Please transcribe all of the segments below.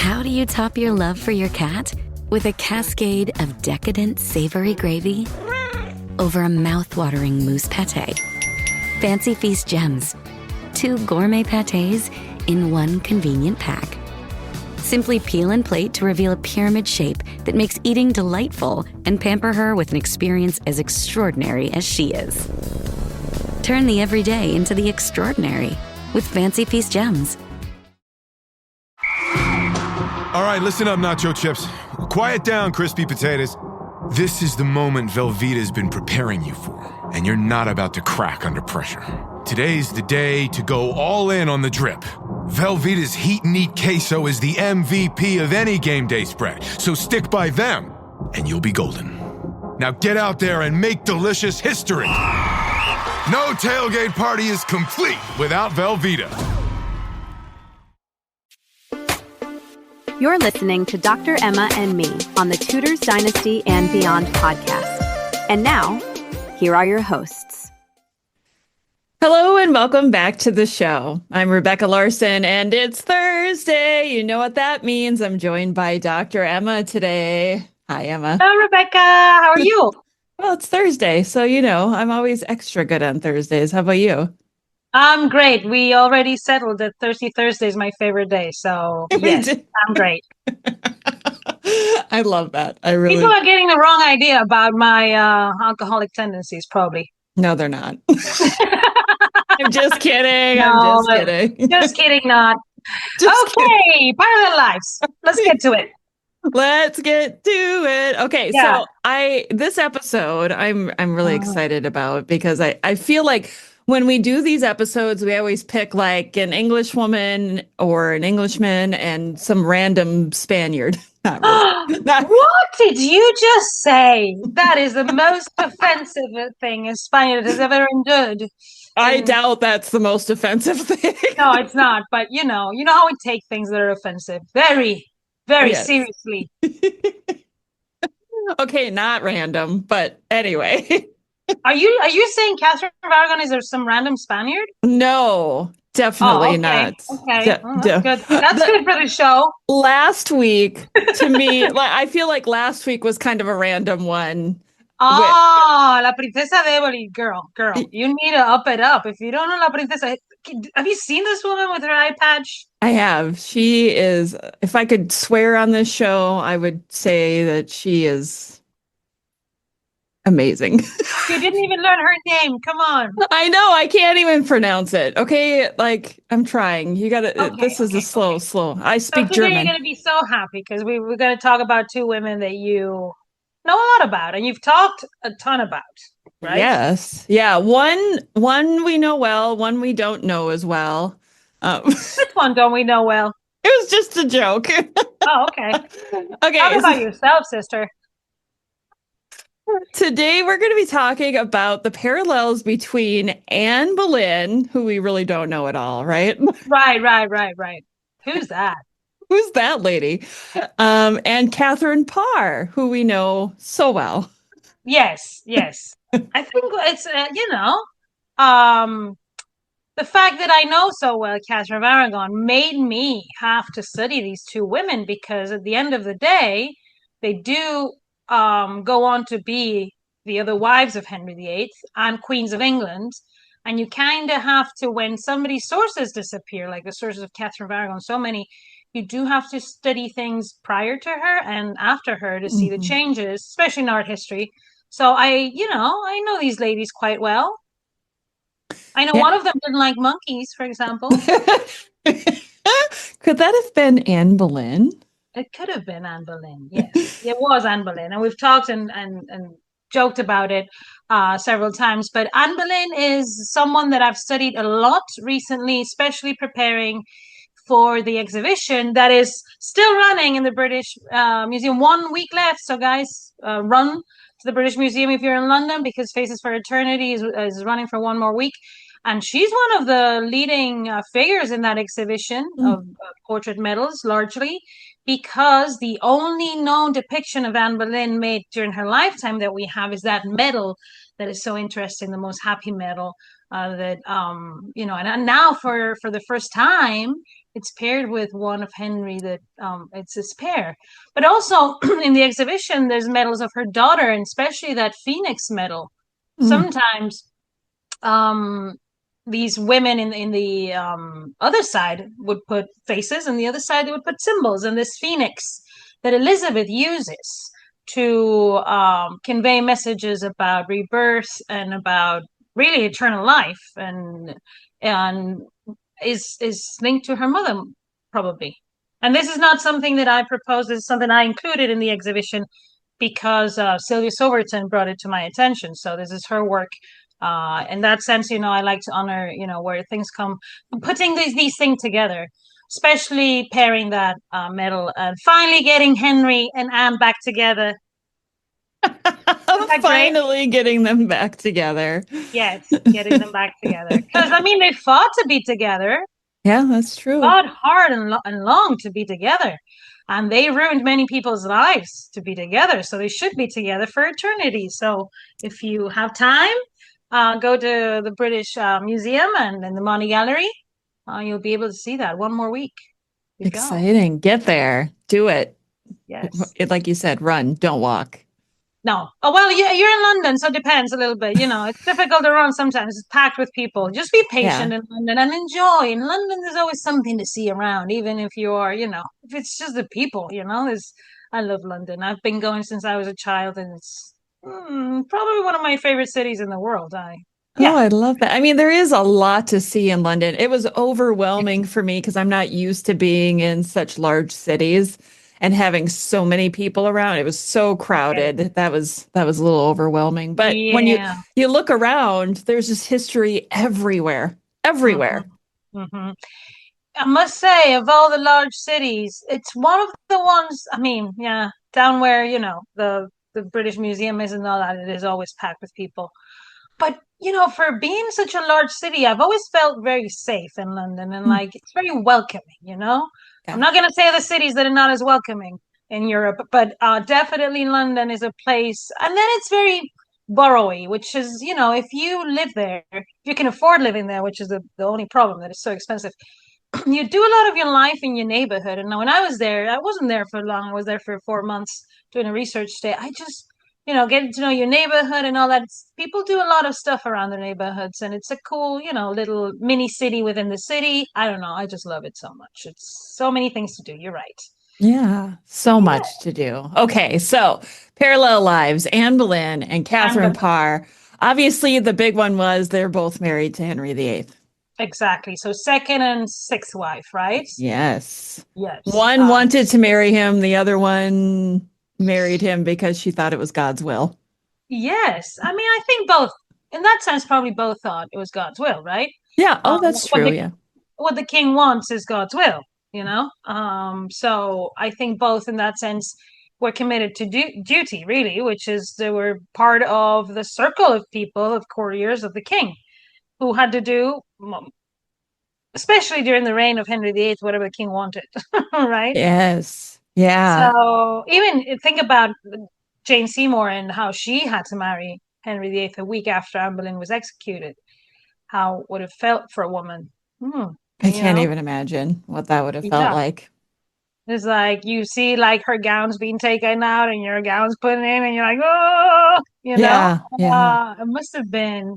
How do you top your love for your cat? With a cascade of decadent savory gravy over a mouth-watering mousse pâté. Fancy Feast gems. 2 gourmet pâtés in one convenient pack. Simply peel and plate to reveal a pyramid shape that makes eating delightful and pamper her with an experience as extraordinary as she is. Turn the everyday into the extraordinary with Fancy Feast gems. All right, listen up, nacho chips. Quiet down, crispy potatoes. This is the moment Velveeta's been preparing you for, and you're not about to crack under pressure. Today's the day to go all in on the drip. Velveeta's Heat and Eat Queso is the MVP of any game day spread, so stick by them, and you'll be golden. Now get out there and make delicious history. No tailgate party is complete without Velveeta. You're listening to Dr. Emma and me on the Tudors Dynasty and Beyond podcast. And now, here are your hosts. Hello and welcome back to the show. I'm Rebecca Larson and it's Thursday. You know what that means. I'm joined by Dr. Emma today. Hi, Emma. Hello, Rebecca. How are you? Well, it's Thursday, so I'm always extra good on Thursdays. How about you? I'm great. We already settled that Thursday is my favorite day. So yes, I'm great. I love that. People are getting the wrong idea about my alcoholic tendencies, probably. No, they're not. I'm just kidding. No, I'm just kidding. Just kidding, not. Okay, part of their lives. Let's get to it. Let's get to it. Okay, Yeah. So this episode I'm really excited about because I feel like when we do these episodes, we always pick like an English woman or an Englishman and some random Spaniard. Not really. What did you just say? That is the most offensive thing a Spaniard has ever endured. I doubt that's the most offensive thing. No, it's not. But you know how we take things that are offensive. Very, very seriously. Okay, not random, but anyway. Are you saying Catherine of Aragon is some random Spaniard? No, definitely not. Okay, that's good. That's good for the show. Last week, to me, I feel like last week was kind of a random one. Oh, La Princesa de Eboli, girl. You need to up it up. If you don't know La Princesa, have you seen this woman with her eye patch? I have. She is, if I could swear on this show, I would say that she is amazing. You didn't even learn her name. Come on. I know. I can't even pronounce it. Okay. Like, I'm trying. You got to, this is a slow. I speak today German. You're going to be so happy because we're going to talk about 2 women that you know a lot about and you've talked a ton about, right? Yes. Yeah. One we know well, one we don't know as well. Which one don't we know well? It was just a joke. Oh, okay. Okay. Talk about yourself, sister. Today, we're going to be talking about the parallels between Anne Boleyn, who we really don't know at all, right? Right. Who's that? Who's that lady? And Kateryn Parr, who we know so well. Yes. I think it's, the fact that I know so well Catherine of Aragon made me have to study these 2 women because at the end of the day, they do go on to be the other wives of Henry VIII and queens of England. And you kind of have to, when somebody's sources disappear, like the sources of Catherine of Aragon, so many, you do have to study things prior to her and after her to see the changes, especially in art history. So I know these ladies quite well. I know one of them didn't like monkeys, for example. Could that have been Anne Boleyn? It could have been Anne Boleyn. Yes, it was Anne Boleyn. And we've talked and joked about it several times. But Anne Boleyn is someone that I've studied a lot recently, especially preparing for the exhibition that is still running in the British Museum. 1 week left. So guys, run to the British Museum if you're in London because Faces for Eternity is running for 1 more week. And she's one of the leading figures in that exhibition of portrait medals, largely because the only known depiction of Anne Boleyn made during her lifetime that we have is that medal that is so interesting, the most happy medal and now for the first time it's paired with one of Henry that it's his pair. But also in the exhibition, there's medals of her daughter, and especially that Phoenix medal. Sometimes these women in the other side would put faces, and the other side they would put symbols. And this Phoenix that Elizabeth uses to convey messages about rebirth and about really eternal life, and is linked to her mother, probably. And this is not something that I proposed. This is something I included in the exhibition because Sylvia Soberton brought it to my attention. So this is her work. In that sense, I like to honor, where things come, putting these things together, especially pairing that medal and finally getting Henry and Anne back together. Finally getting them back together. Yes, getting them back together. Because, they fought to be together. Yeah, that's true. Fought hard and long to be together. And they ruined many people's lives to be together. So they should be together for eternity. So if you have time, go to the British Museum and in the Monty Gallery. You'll be able to see that one more week. Exciting. Get there. Do it. Yes. Like you said, run, don't walk. No. Oh, well, you're in London, so it depends a little bit. It's difficult to run sometimes. It's packed with people. Just be patient in London and enjoy. In London, there's always something to see around, even if you are, if it's just the people, I love London. I've been going since I was a child, and it's probably one of my favorite cities in the world. Oh, I love that. There is a lot to see in London. It was overwhelming for me because I'm not used to being in such large cities and having so many people around. It was so crowded. Okay. That was a little overwhelming. But when you look around, there's just history everywhere. Mm-hmm. I must say, of all the large cities, it's one of the ones, down where, the British Museum is and all that, it is always packed with people. But, for being such a large city, I've always felt very safe in London, and it's very welcoming, Yeah. I'm not going to say the cities that are not as welcoming in Europe, but definitely London is a place. And then it's very boroughy, which is, if you live there, if you can afford living there, which is the only problem, that it's so expensive, you do a lot of your life in your neighborhood. And when I was there, I wasn't there for long. I was there for 4 months doing a research stay. I just, getting to know your neighborhood and all that. People do a lot of stuff around their neighborhoods, and it's a cool, little mini city within the city. I don't know. I just love it so much. It's so many things to do. You're right. Yeah, so much to do. Okay, so parallel lives, Anne Boleyn and Kateryn Parr. Obviously, the big one was they're both married to Henry VIII. Exactly. So second and sixth wife, right? Yes. Yes. One wanted to marry him. The other one married him because she thought it was God's will. Yes. I think both, in that sense, probably both thought it was God's will, right? Yeah. Oh, that's true. What the king wants is God's will, So I think both in that sense were committed to duty, really, which is they were part of the circle of people, of courtiers of the king, who had to do, especially during the reign of Henry VIII, whatever the king wanted, right? Yes. Yeah. So even think about Jane Seymour and how she had to marry Henry VIII a week after Anne Boleyn was executed. How would it felt for a woman? I can't even imagine what that would have felt like. It's like you see her gowns being taken out and your gowns put in, and you're like, oh, Yeah. It must have been.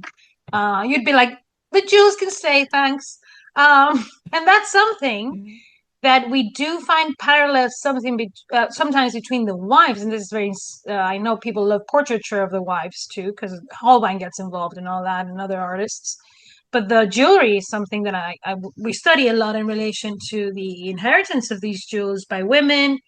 You'd be like, the jewels can stay, thanks. And that's something that we do find parallels sometimes between the wives, and this is very. I know people love portraiture of the wives too, because Holbein gets involved in all that, and other artists. But the jewelry is something that we study a lot in relation to the inheritance of these jewels by women,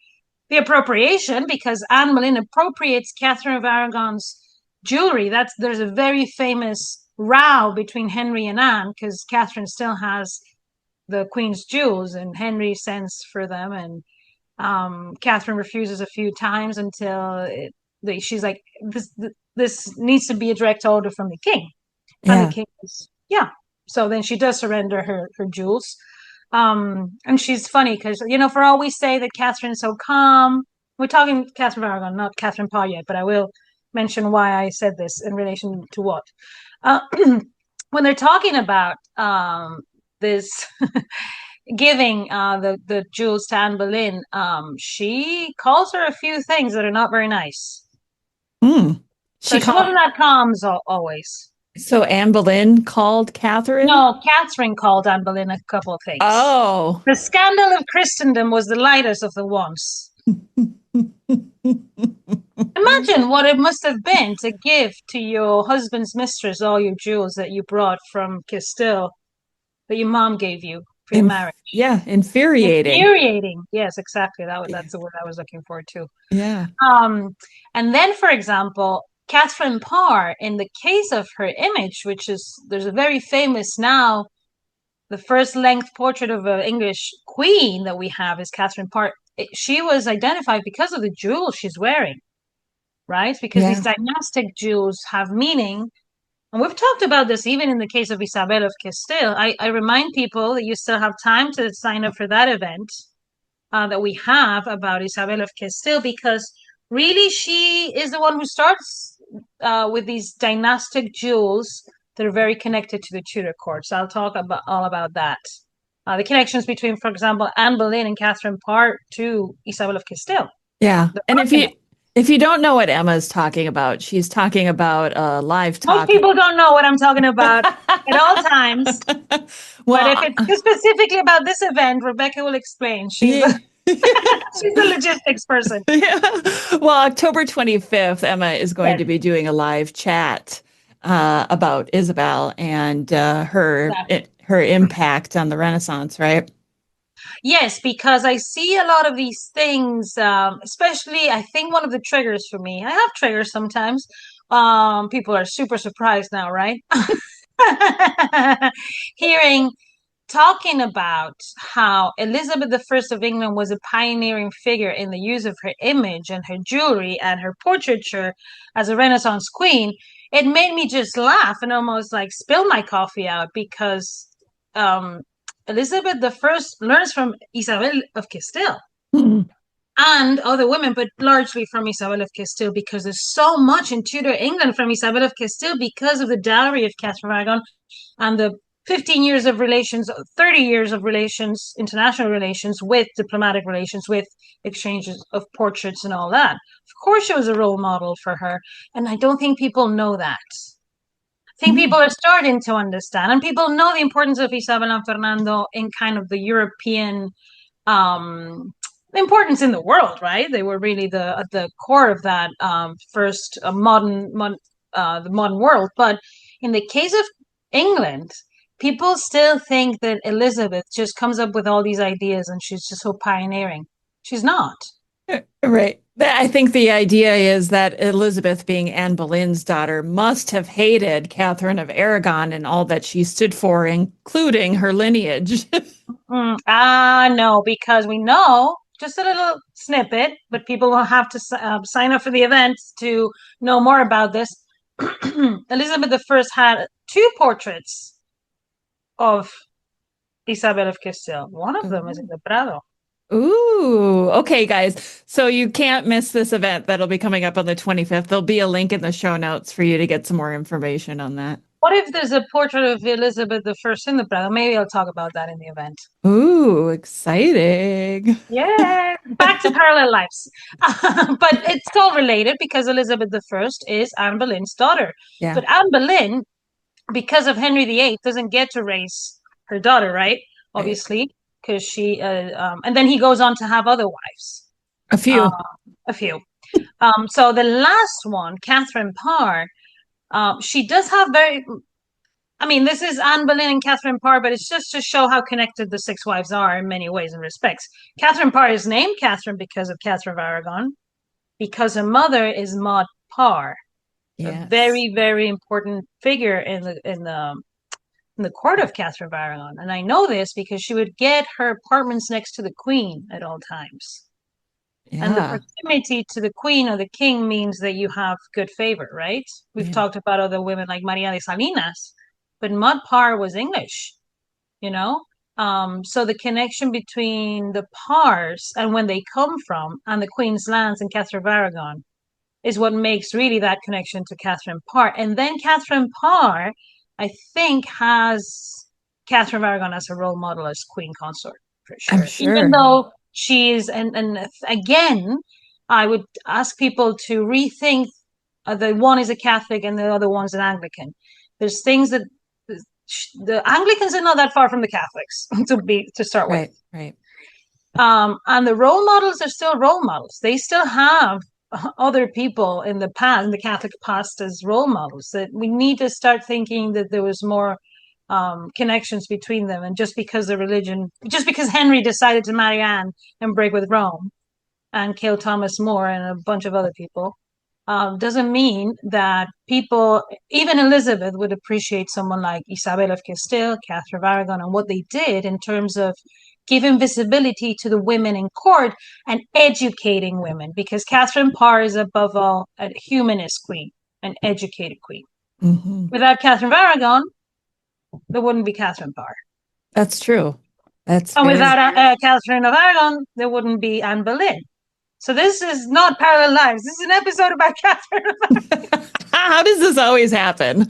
the appropriation, because Anne Boleyn appropriates Catherine of Aragon's jewelry. There's a very famous row between Henry and Anne because Catherine still has the Queen's jewels, and Henry sends for them, and Catherine refuses a few times until she's like, this needs to be a direct order from the king. Yeah. And the king is, so then she does surrender her jewels. And she's funny because, for all we say that Catherine's so calm, we're talking Catherine of Aragon, not Kateryn Parr yet, but I will mention why I said this in relation to what. When they're talking about this giving the jewels to Anne Boleyn, she calls her a few things that are not very nice. Mm. So she wasn't that calm always. So Anne Boleyn called Catherine? No, Catherine called Anne Boleyn a couple of things. Oh. The scandal of Christendom was the lightest of the ones. Imagine what it must have been to give to your husband's mistress all your jewels that you brought from Castile that your mom gave you for your marriage. Yeah, infuriating. Infuriating. Yes, exactly. That's the word I was looking for too. Yeah. And then, for example, Kateryn Parr, in the case of her image, there's a very famous now, the first length portrait of an English queen that we have is Kateryn Parr. She was identified because of the jewels she's wearing, right? Because these dynastic jewels have meaning. And we've talked about this even in the case of Isabel of Castile. I remind people that you still have time to sign up for that event that we have about Isabel of Castile, because really she is the one who starts with these dynastic jewels that are very connected to the Tudor court. So I'll talk all about that. The connections between, for example, Anne Boleyn and Kateryn Parr to Isabel of Castile. Yeah. And if you don't know what Emma's talking about, she's talking about live talk. Most people don't know what I'm talking about at all times. Well, but if it's specifically about this event, Rebecca will explain. She's a logistics person. Yeah. Well, October 25th, Emma is going to be doing a live chat about Isabel and her impact on the Renaissance, right? Yes, because I see a lot of these things, especially I think one of the triggers for me, I have triggers sometimes. People are super surprised now, right? Talking about how Elizabeth I of England was a pioneering figure in the use of her image and her jewelry and her portraiture as a Renaissance queen, it made me just laugh and almost like spill my coffee out, because Elizabeth I learns from Isabel of Castile and other women, but largely from Isabel of Castile, because there's so much in Tudor England from Isabel of Castile because of the dowry of Catherine of Aragon and the 15 years of relations, 30 years of relations, international relations, with diplomatic relations, with exchanges of portraits and all that. Of course, she was a role model for her. And I don't think people know that. I think people are starting to understand, and people know the importance of Isabel and Fernando in kind of the European importance in the world, right? They were really at the core of that first the modern world. But in the case of England, people still think that Elizabeth just comes up with all these ideas and she's just so pioneering. She's not. Right. I think the idea is that Elizabeth, being Anne Boleyn's daughter, must have hated Catherine of Aragon and all that she stood for, including her lineage. No, because we know just a little snippet, but people will have to sign up for the event to know more about this. Elizabeth I had two portraits of Isabel of Castile. One of them is in the Prado. Ooh, okay, guys. So you can't miss this event that'll be coming up on the 25th. There'll be a link in the show notes for you to get some more information on that. What if there's a portrait of Elizabeth I in the Prado? Maybe I'll talk about that in the event. Ooh, exciting. Yeah, back to parallel lives. But it's all related because Elizabeth I is Anne Boleyn's daughter. Yeah. But Anne Boleyn, because of Henry VIII, doesn't get to raise her daughter, right? Obviously, because she, and then he goes on to have other wives. A few. So the last one, Kateryn Parr, she does have this is Anne Boleyn and Kateryn Parr, but it's just to show how connected the six wives are in many ways and respects. Kateryn Parr is named Catherine because of Catherine of Aragon, because her mother is Maud Parr, a very, very important figure in the court of Catherine of Aragon. And I know this because she would get her apartments next to the Queen at all times. Yeah. And the proximity to the Queen or the King means that you have good favor, right? We've talked about other women like Maria de Salinas, but Maud Parr was English, so the connection between the Parrs and when they come from and the Queen's lands in Catherine of Aragon is what makes really that connection to Kateryn Parr. And then Kateryn Parr, I think, has Catherine of Aragon as a role model as queen consort, for sure. I'm sure. Even though she is, and again, I would ask people to rethink the one is a Catholic and the other one's an Anglican. There's things that the Anglicans are not that far from the Catholics to start with. Right. And the role models are still role models. They still have other people in the past, in the Catholic past, as role models. That we need to start thinking that there was more connections between them. And just because Henry decided to marry Anne and break with Rome and kill Thomas More and a bunch of other people, doesn't mean that people, even Elizabeth, would appreciate someone like Isabel of Castile, Catherine of Aragon, and what they did in terms of giving visibility to the women in court and educating women, because Catherine Parr is above all a humanist queen, an educated queen. Mm-hmm. Without Catherine of Aragon, there wouldn't be Catherine Parr. That's true. And without Catherine of Aragon, there wouldn't be Anne Boleyn. So this is not parallel lives. This is an episode about Catherine. How does this always happen?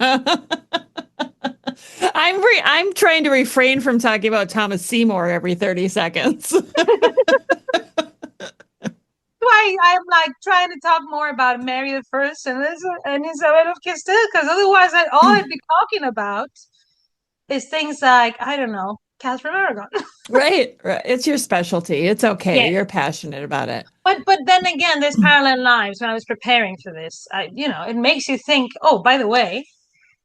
I'm trying to refrain from talking about Thomas Seymour every 30 seconds. Why I'm like trying to talk more about Mary the First and Isabel of Castile, because otherwise all I'd be talking about is things like, I don't know, Catherine of Aragon. Right. It's your specialty. It's okay. Yeah. You're passionate about it. But then again, there's parallel lives. When I was preparing for this, it makes you think, oh, by the way,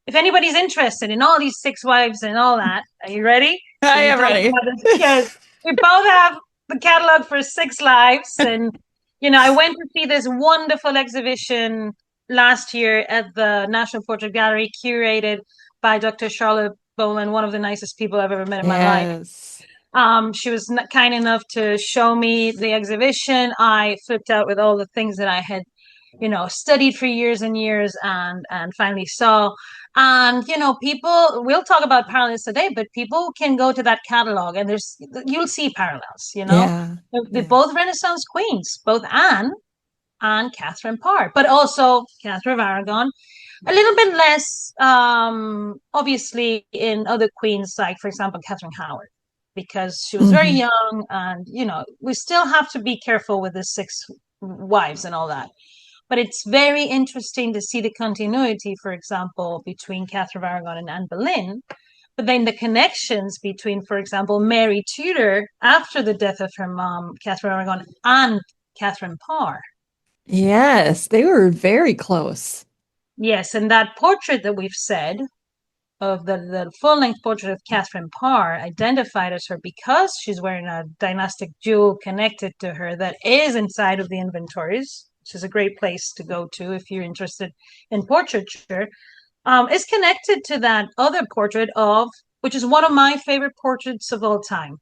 if anybody's interested in all these 6 wives and all that, are you ready? I am ready. Because we both have the catalog for 6 lives. And, I went to see this wonderful exhibition last year at the National Portrait Gallery, curated by Dr. Charlotte Boleyn, one of the nicest people I've ever met in my life. She was kind enough to show me the exhibition. I flipped out with all the things that I had, studied for years and years and finally saw. And, people, we'll talk about parallels today, but people can go to that catalog and you'll see parallels, Yeah. They're both Renaissance queens, both Anne and Catherine Parr, but also Catherine of Aragon. A little bit less, obviously, in other queens, like, for example, Catherine Howard, because she was very young and, we still have to be careful with the 6 wives and all that. But it's very interesting to see the continuity, for example, between Catherine of Aragon and Anne Boleyn, but then the connections between, for example, Mary Tudor after the death of her mom, Catherine of Aragon, and Catherine Parr. Yes, they were very close. Yes, and that portrait that we've said of the full-length portrait of Catherine Parr, identified as her because she's wearing a dynastic jewel connected to her that is inside of the inventories, which is a great place to go to if you're interested in portraiture, is connected to that other portrait which is one of my favorite portraits of all time,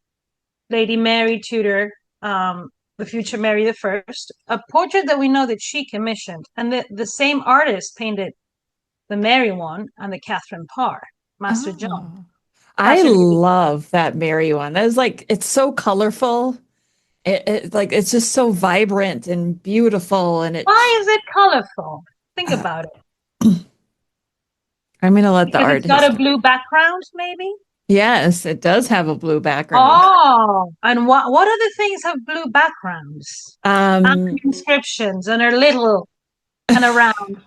Lady Mary Tudor, the future Mary the First, a portrait that we know that she commissioned, and the same artist painted the Mary one and the Catherine Parr, Master John. I love that Mary one. That is it's so colorful. It's just so vibrant and beautiful. And why is it colorful? Think about it. I'm going to let the artist. It's got a blue background, maybe? Yes, it does have a blue background. Oh, and what other things have blue backgrounds? Inscriptions, and are little and around.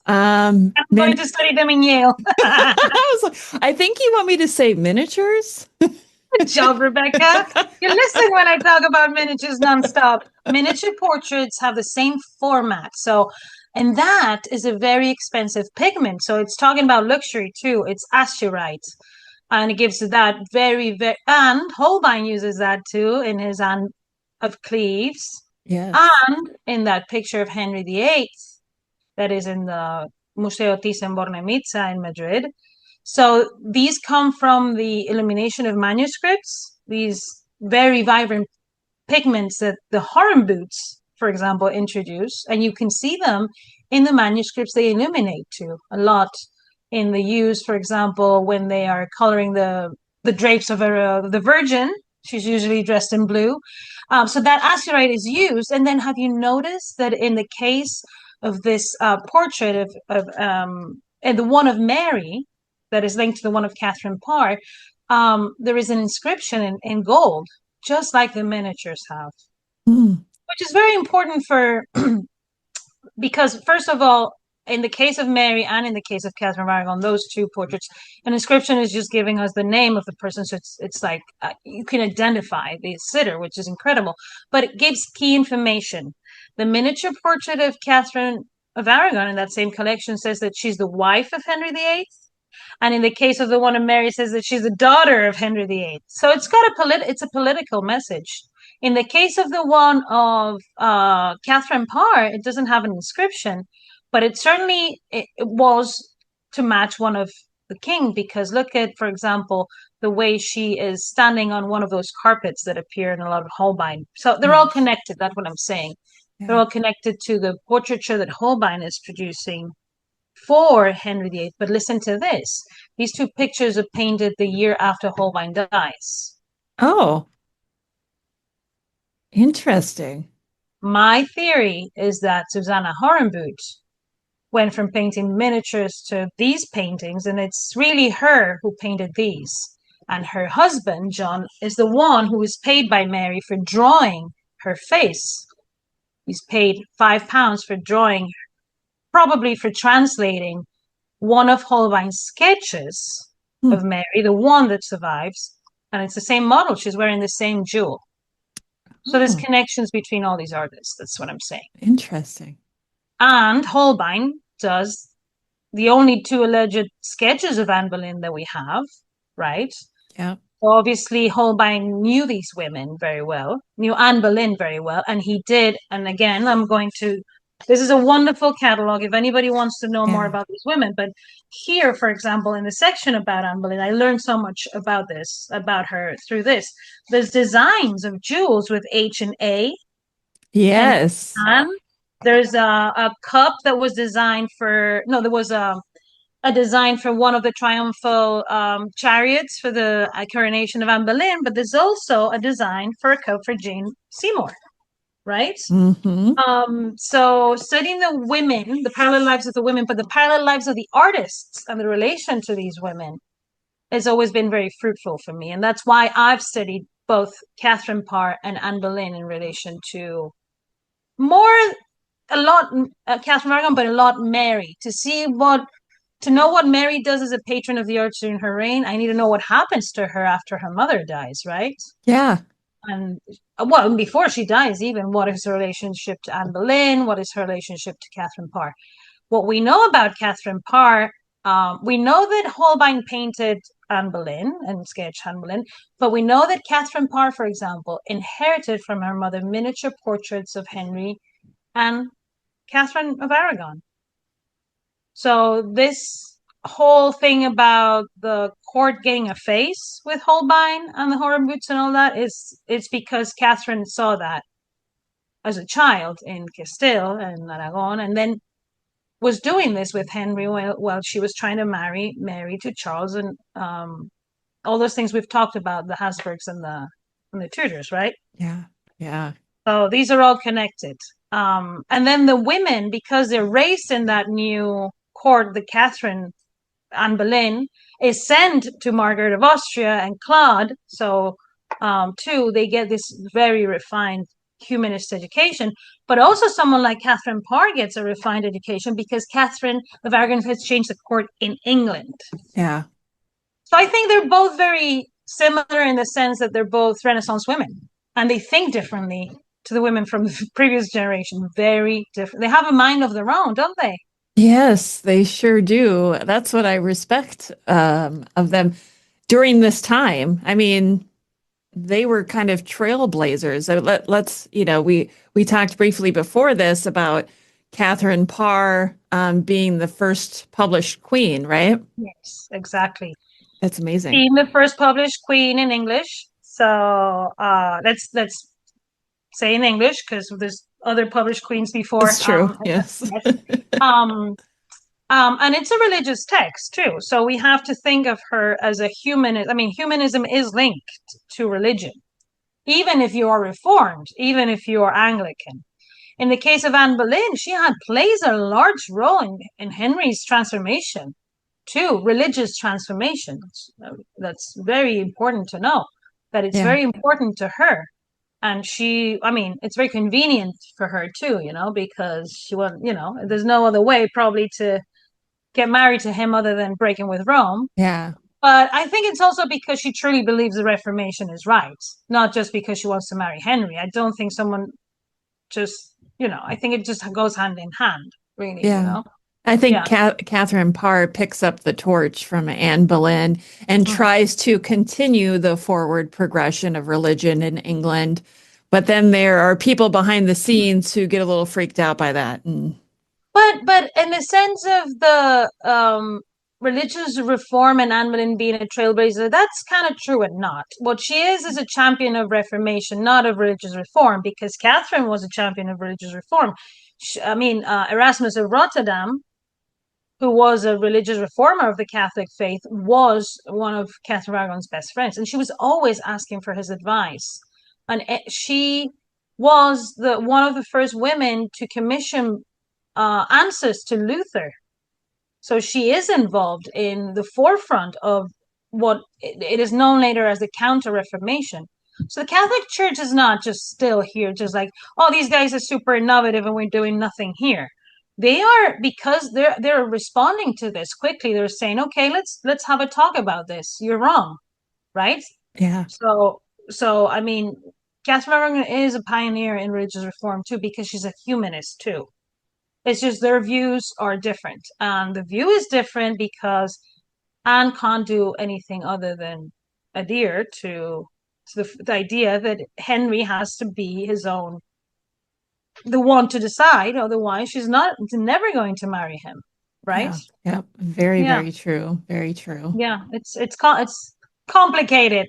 I'm going to study them in Yale. I think you want me to say miniatures. Good job, Rebecca. You listen when I talk about miniatures nonstop. Miniature portraits have the same format. And that is a very expensive pigment. So it's talking about luxury too. It's azurite. And it gives that very, very, and Holbein uses that too in his Anne of Cleves. Yes. And in that picture of Henry VIII that is in the Museo Thyssen-Bornemisza in Madrid. So these come from the illumination of manuscripts, these very vibrant pigments that the Horn boots, for example, introduce. And you can see them in the manuscripts they illuminate to a lot in the use, for example, when they are coloring the drapes of the Virgin. She's usually dressed in blue. So that azurite is used. And then have you noticed that in the case of this portrait of and the one of Mary that is linked to the one of Catherine Parr, there is an inscription in gold, just like the miniatures have, which is very important because first of all, in the case of Mary and in the case of Catherine of Aragon, those two portraits, an inscription is just giving us the name of the person. So it's like you can identify the sitter, which is incredible, but it gives key information. The miniature portrait of Catherine of Aragon in that same collection says that she's the wife of Henry VIII. And in the case of the one of Mary, says that she's the daughter of Henry VIII. So it's got it's a political message. In the case of the one of Kateryn Parr, it doesn't have an inscription, but it certainly it was to match one of the king, because look at, for example, the way she is standing on one of those carpets that appear in a lot of Holbein. So they're all connected. That's what I'm saying. Yeah. They're all connected to the portraiture that Holbein is producing for Henry VIII. But listen to this. These two pictures are painted the year after Holbein dies. Oh, interesting. My theory is that Susanna Horenboot went from painting miniatures to these paintings, and it's really her who painted these. And her husband, John, is the one who was paid by Mary for drawing her face. He's paid £5 for drawing, probably for translating one of Holbein's sketches of Mary, the one that survives, and it's the same model. She's wearing the same jewel. So there's connections between all these artists. That's what I'm saying. Interesting. And Holbein does the only two alleged sketches of Anne Boleyn that we have, right? Yeah. So obviously, Holbein knew these women very well, knew Anne Boleyn very well, and he did. And again, this is a wonderful catalog if anybody wants to know more about these women. But here, for example, in the section about Anne Boleyn, I learned so much about her through this. There's designs of jewels with H and A. Yes. And there's a cup that was designed there was a design for one of the triumphal chariots for the coronation of Anne Boleyn, but there's also a design for a cup for Jane Seymour. Right? So studying the women, the parallel lives of the women, but the parallel lives of the artists and the relation to these women has always been very fruitful for me. And that's why I've studied both Kateryn Parr and Anne Boleyn in relation to a lot Catherine Marron, but a lot Mary, to know what Mary does as a patron of the arts during her reign. I need to know what happens to her after her mother dies, right? Yeah. And well, before she dies, even what is her relationship to Anne Boleyn? What is her relationship to Kateryn Parr? What we know about Kateryn Parr, we know that Holbein painted Anne Boleyn and sketched Anne Boleyn, but we know that Kateryn Parr, for example, inherited from her mother miniature portraits of Henry and Catherine of Aragon. So this whole thing about the court getting a face with Holbein and the Horenboots and all that it's because Catherine saw that as a child in Castile and Aragon, and then was doing this with Henry while she was trying to marry Mary to Charles, and all those things we've talked about, the Habsburgs and the Tudors, right? Yeah. So these are all connected. And then the women, because they're raised in that new court, the Catherine Anne Boleyn is sent to Margaret of Austria and Claude. So, too, they get this very refined humanist education. But also someone like Kateryn Parr gets a refined education because Catherine of Aragon has changed the court in England. Yeah. So I think they're both very similar in the sense that they're both Renaissance women. And they think differently to the women from the previous generation. Very different. They have a mind of their own, don't they? Yes, they sure do. That's what I respect of them during this time. I mean, they were kind of trailblazers. So let's, we talked briefly before this about Kateryn Parr being the first published queen, right? Yes, exactly. That's amazing. Being the first published queen in English. So let's say in English because there's other published queens before. That's true. Yes. And it's a religious text too. So we have to think of her as a humanist. I mean, humanism is linked to religion, even if you are Reformed, even if you are Anglican. In the case of Anne Boleyn, plays a large role in Henry's transformation. to religious transformations. That's very important to know, that it's Yeah. very important to her. And it's very convenient for her too, because there's no other way probably to get married to him other than breaking with Rome. Yeah. But I think it's also because she truly believes the Reformation is right, not just because she wants to marry Henry. I don't think someone just, I think it just goes hand in hand, really, Yeah. I think Yeah. Kateryn Parr picks up the torch from Anne Boleyn and tries to continue the forward progression of religion in England. But then there are people behind the scenes who get a little freaked out by that. And But in the sense of the religious reform and Anne Boleyn being a trailblazer, that's kind of true and not. What she is a champion of Reformation, not of religious reform, because Catherine was a champion of religious reform. Erasmus of Rotterdam, who was a religious reformer of the Catholic faith, was one of Catherine of Aragon's best friends, and she was always asking for his advice. And she was one of the first women to commission answers to Luther. So she is involved in the forefront of what it is known later as the Counter-Reformation. So the Catholic Church is not just still here, just like, oh, these guys are super innovative and we're doing nothing here. They are, because they're responding to this quickly. They're saying, okay, let's have a talk about this. You're wrong, right? yeah. So I mean, Catherine Marron is a pioneer in religious reform too, because she's a humanist too. It's just their views are different. And the view is different because Anne can't do anything other than adhere to the idea that Henry has to be the one to decide. Otherwise, she's never going to marry him. Right? Yeah. Yeah. Very, Yeah. very true. Very true. Yeah. It's complicated.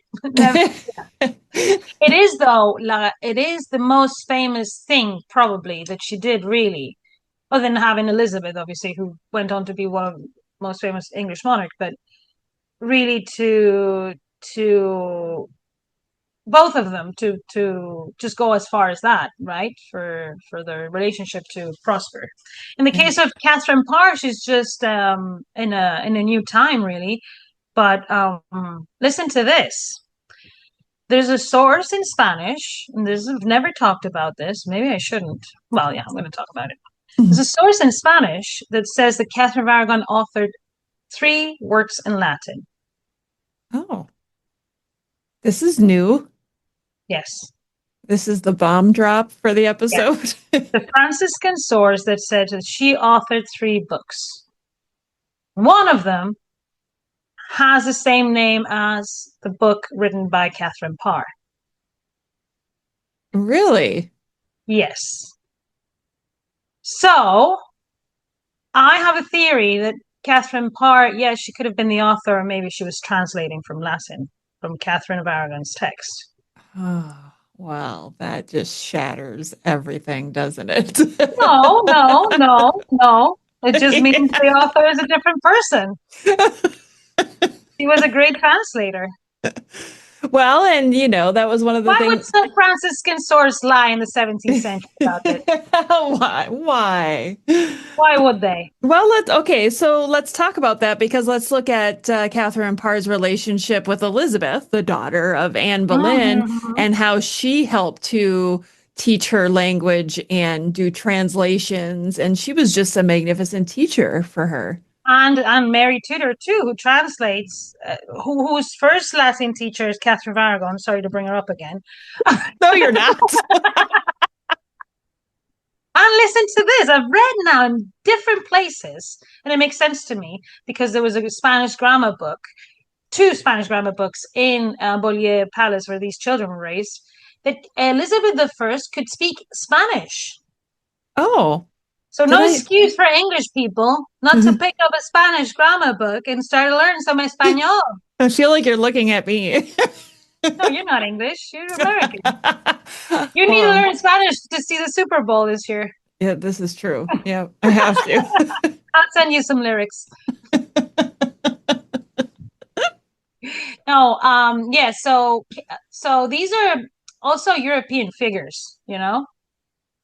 It is though, it is the most famous thing probably that she did, really, other than having Elizabeth, obviously, who went on to be one of the most famous English monarch, but really to both of them to just go as far as that, right? For their relationship to prosper. In the Yeah. case of Catherine Parr, she's just in a new time, really. But listen to this. There's a source in Spanish, and I've never talked about this. Maybe I shouldn't. Well, yeah, I'm going to talk about it. There's a source in Spanish that says that Catherine of Aragon authored 3 works in Latin. Oh, this is new. Yes. This is the bomb drop for the episode. Yes. The Franciscan source that said that she authored 3 books. One of them has the same name as the book written by Catherine Parr. Really? Yes. So I have a theory that Catherine Parr, yes, she could have been the author, or maybe she was translating from Latin, from Catherine of Aragon's text. Oh, well, that just shatters everything, doesn't it? No. It just means the author is a different person. She was a great translator. Well, and that was one of the Why things. would some Franciscan source lie in the 17th century about it? Why? Why would they? Well, so let's talk about that, because let's look at Catherine Parr's relationship with Elizabeth, the daughter of Anne Boleyn, and how she helped to teach her language and do translations. And she was just a magnificent teacher for her. And Mary Tudor too, who translates, whose first Latin teacher is Catherine of Aragon. Sorry to bring her up again. No, you're not. And listen to this. I've read now in different places, and it makes sense to me because there was a Spanish grammar book, 2 Spanish grammar books in Beaulieu Palace where these children were raised, that Elizabeth I could speak Spanish. Oh. So no excuse for English people not to pick up a Spanish grammar book and start to learn some Espanol. I feel like you're looking at me. No, you're not English. You're American. You need to learn Spanish to see the Super Bowl this year. Yeah, this is true. Yeah, I have to. I'll send you some lyrics. No, yeah, so these are also European figures, Anne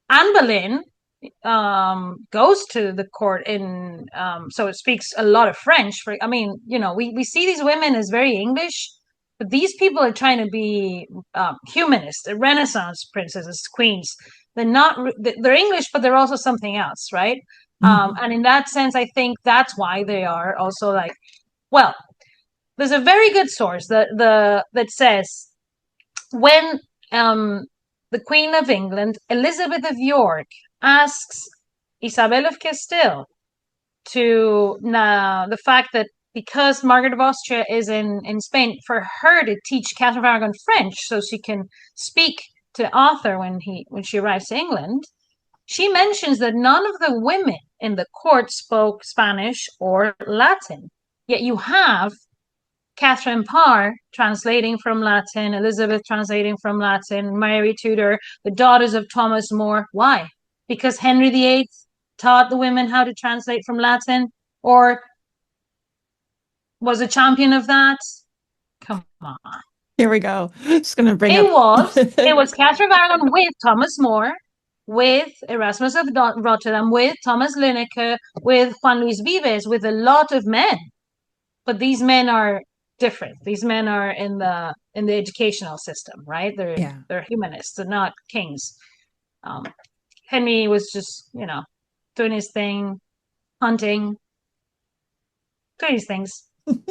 Boleyn goes to the court in so it speaks a lot of French. I mean, we see these women as very English, but these people are trying to be humanist, Renaissance princesses, queens. They're English, but they're also something else, right? And in that sense, I think that's why they are also like, well, there's a very good source that says when the Queen of England, Elizabeth of York, asks Isabel of Castile to the fact that because Margaret of Austria is in Spain, for her to teach Catherine of Aragon French so she can speak to Arthur when she arrives to England, she mentions that none of the women in the court spoke Spanish or Latin. Yet you have Kateryn Parr translating from Latin, Elizabeth translating from Latin, Mary Tudor, the daughters of Thomas More. Why? Because Henry VIII taught the women how to translate from Latin, or was a champion of that? Come on. Here we go. Just gonna bring it up. It was Catherine of Aragon with Thomas More, with Erasmus of Rotterdam, with Thomas Linacre, with Juan Luis Vives, with a lot of men. But these men are different. These men are in the educational system, right? They're humanists. They're not kings. Henry was just, doing his thing, hunting, doing his things.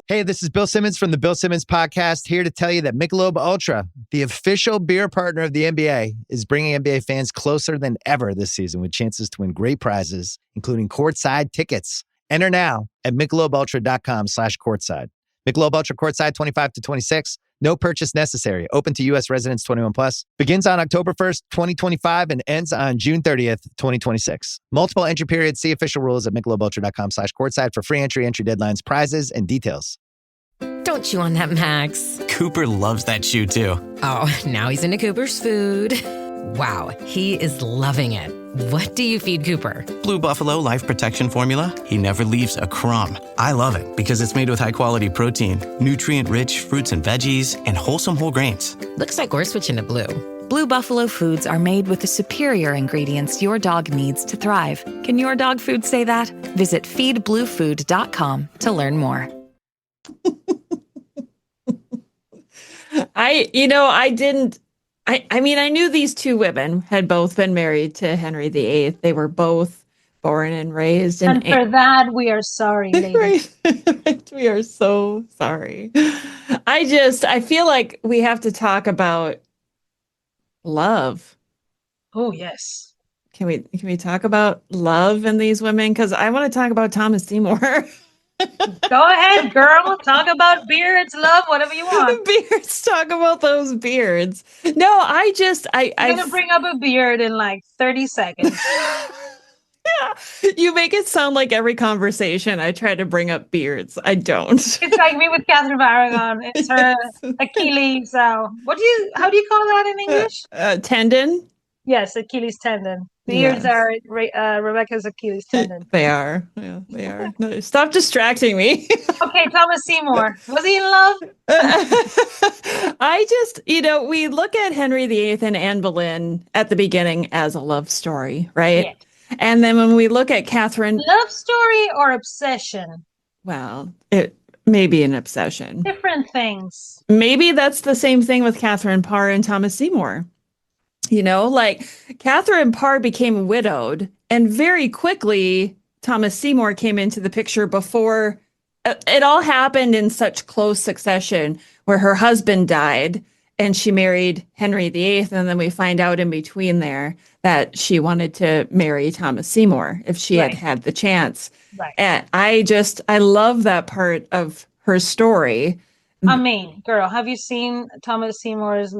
Hey, this is Bill Simmons from the Bill Simmons Podcast, here to tell you that Michelob Ultra, the official beer partner of the NBA, is bringing NBA fans closer than ever this season with chances to win great prizes, including courtside tickets. Enter now at michelobultra.com/courtside. Michelob Ultra Courtside 25 to 26. No purchase necessary. Open to U.S. residents 21 plus. Begins on October 1st, 2025 and ends on June 30th, 2026. Multiple entry periods. See official rules at michelobultra.com/courtside for free entry deadlines, prizes, and details. Don't chew on that, Max. Cooper loves that chew too. Oh, now he's into Cooper's food. Wow, he is loving it. What do you feed Cooper? Blue Buffalo Life Protection Formula. He never leaves a crumb. I love it because it's made with high-quality protein, nutrient-rich fruits and veggies, and wholesome whole grains. Looks like we're switching to Blue. Blue Buffalo foods are made with the superior ingredients your dog needs to thrive. Can your dog food say that? Visit feedbluefood.com to learn more. I knew these two women had both been married to Henry VIII. They were both born and raised in. And for that, we are sorry, ladies. Right. We are so sorry. I feel like we have to talk about love. Oh, yes. Can we talk about love in these women? Because I want to talk about Thomas Seymour. Go ahead, girl. Talk about beards, love, whatever you want. Beards. Talk about those beards. No, I'm gonna bring up a beard in like 30 seconds. Yeah. You make it sound like every conversation I try to bring up beards. I don't. It's like me with Catherine of Aragon. It's her Achilles. How do you call that in English? Tendon. Yes, Achilles tendon. Beards are Rebecca's Achilles tendon. They are. Yeah, they are. No, stop distracting me. Okay, Thomas Seymour. Was he in love? We look at Henry VIII and Anne Boleyn at the beginning as a love story, right? Yeah. And then when we look at Catherine. Love story or obsession? Well, it may be an obsession. Different things. Maybe that's the same thing with Catherine Parr and Thomas Seymour. Catherine Parr became widowed, and very quickly Thomas Seymour came into the picture before it all happened in such close succession, where her husband died and she married Henry VIII. And then we find out in between there that she wanted to marry Thomas Seymour if she had had the chance. Right. And I love that part of her story. I mean, girl, have you seen Thomas Seymour's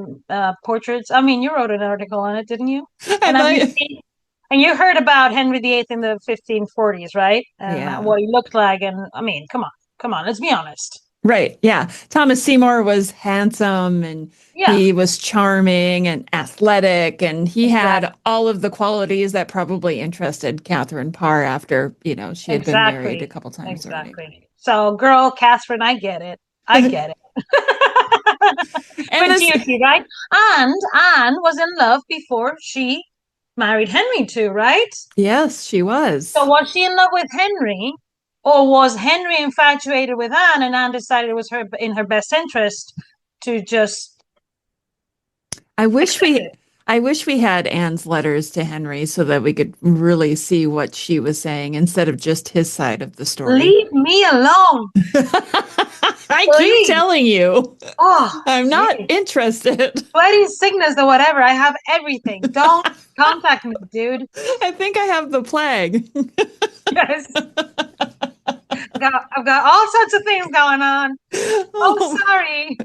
portraits? I mean, you wrote an article on it, didn't you? And you heard about Henry VIII in the 1540s, right? And what he looked like. And I mean, come on, let's be honest. Right. Yeah. Thomas Seymour was handsome and he was charming and athletic, and he had all of the qualities that probably interested Catherine Parr after, she had been married a couple times. Exactly. Already. So, girl, Catherine, I get it. And duty, right? And Anne was in love before she married Henry to, right? Yes, she was. So was she in love with Henry, or was Henry infatuated with Anne, and Anne decided it was in her best interest to just I wish we had Anne's letters to Henry so that we could really see what she was saying instead of just his side of the story. leave me alone? I keep Please. telling you. Oh, I'm not interested. Bloody sickness or whatever. I have everything. Don't contact me, dude. I think I have the plague. Yes. I've got all sorts of things going on. Oh, sorry.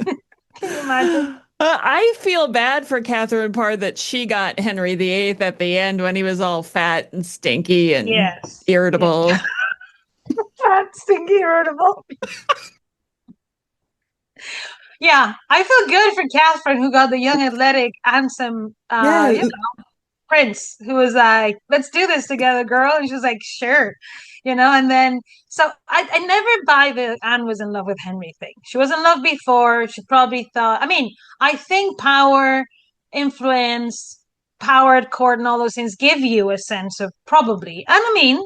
Can you imagine? I feel bad for Kateryn Parr that she got Henry VIII at the end when he was all fat and stinky and irritable. Yes. Fat, stinky, irritable. Yeah, I feel good for Catherine, who got the young, athletic, handsome, prince, who was like, "Let's do this together, girl." And she was like, "Sure," And then, so I never buy the Anne was in love with Henry thing. She was in love before. She probably thought. I mean, I think power, influence, power at court, and all those things give you a sense of probably. And I mean,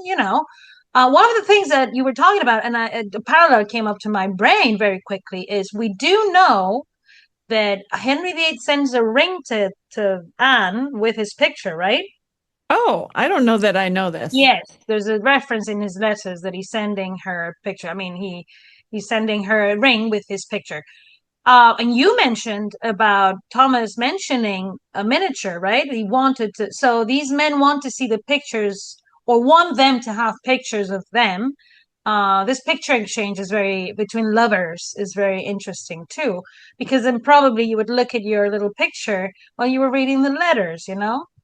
one of the things that you were talking about, and a parallel came up to my brain very quickly, is we do know that Henry VIII sends a ring to Anne with his picture, right? Oh, I don't know that I know this. Yes, there's a reference in his letters that he's sending her a picture. I mean, he's sending her a ring with his picture. And you mentioned about Thomas mentioning a miniature, right? He wanted to. So these men want to see the pictures or want them to have pictures of them. This picture exchange between lovers is very interesting too, because then probably you would look at your little picture while you were reading the letters,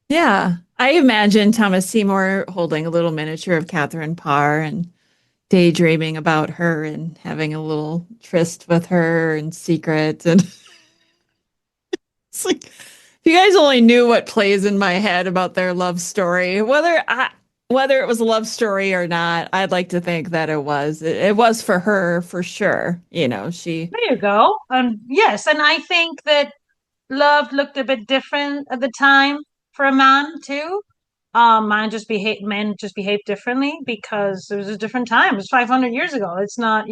Yeah. I imagine Thomas Seymour holding a little miniature of Kateryn Parr and daydreaming about her and having a little tryst with her in secret. And it's like, if you guys only knew what plays in my head about their love story, whether it was a love story or not, I'd like to think that it was. It was for her, for sure. She. There you go. Yes, and I think that love looked a bit different at the time for a man too. Men just behaved differently because it was a different time. It was 500 years ago. It's not,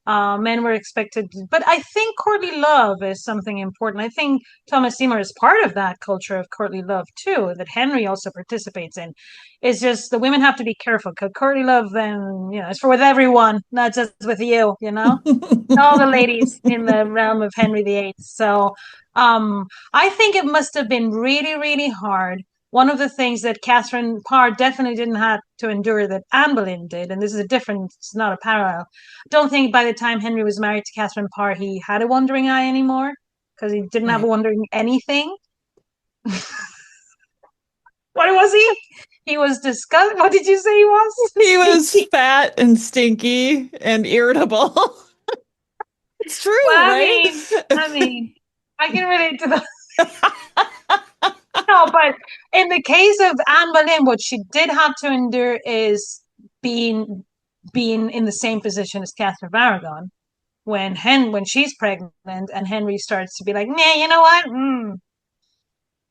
men were expected but I think courtly love is something important. I think Thomas Seymour is part of that culture of courtly love too, that Henry also participates in. It's just the women have to be careful, because courtly love then, it's for with everyone, not just with you, all the ladies in the realm of Henry VIII. So I think it must have been really, really hard. One of the things that Kateryn Parr definitely didn't have to endure that Anne Boleyn did, and this is it's not a parallel. I don't think by the time Henry was married to Kateryn Parr, he had a wandering eye anymore, because he didn't have a wandering anything. What was he? He was disgusting. What did you say he was? He was fat and stinky and irritable. It's true, well, right? I mean, I can relate to that. No, but in the case of Anne Boleyn, what she did have to endure is being in the same position as Catherine of Aragon when she's pregnant and Henry starts to be like, "Nah, you know what?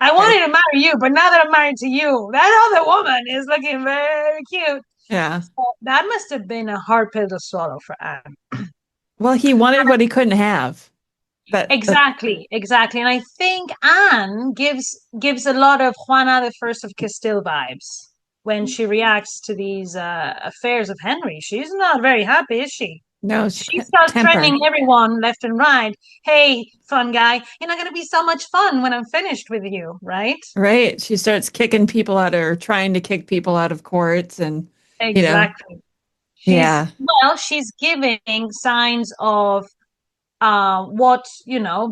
I wanted to marry you, but now that I'm married to you, that other woman is looking very cute." Yeah. So that must have been a hard pill to swallow for Anne. Well, he wanted what he couldn't have. Exactly. And I think Anne gives a lot of Juana the First of Castile vibes when she reacts to these affairs of Henry. She's not very happy, is she? No, she starts threatening everyone left and right. "Hey, fun guy, you're not going to be so much fun when I'm finished with you," right? Right. She starts kicking people out or trying to kick people out of courts, and exactly. She's giving signs of what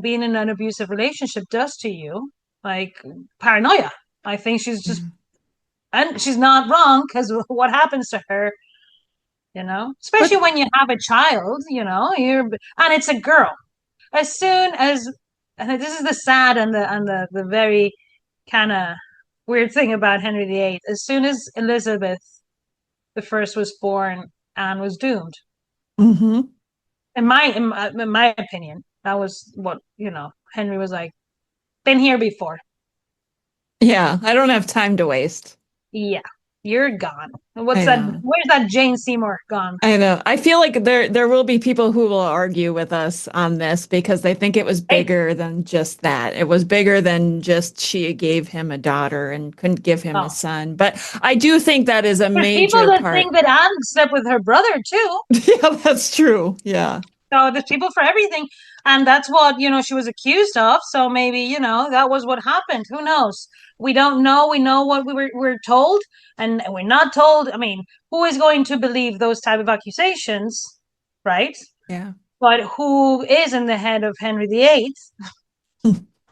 being in an abusive relationship does to you, like paranoia. I think she's just, and she's not wrong, because what happens to her, especially when you have a child, and it's a girl. As soon as, and this is the sad and the very kind of weird thing about Henry VIII, as soon as Elizabeth the First was born, Anne was doomed. Mm-hmm. In my opinion, that was what Henry was like, been here before. Yeah, I don't have time to waste. Yeah, you're gone. I What's that? know. Where's that Jane Seymour gone? I know. I feel like there will be people who will argue with us on this because they think it was Hey, bigger than just that. It was bigger than just she gave him a daughter and couldn't give him a oh. son. But I do think that is a There's people major that part. think that Anne slept with her brother too. Yeah, that's true. Yeah. So there's people for everything. And that's what, she was accused of. So maybe, that was what happened. Who knows? We don't know. We know what we're told, and we're not told. I mean, who is going to believe those type of accusations, right? Yeah. But who is in the head of Henry VIII?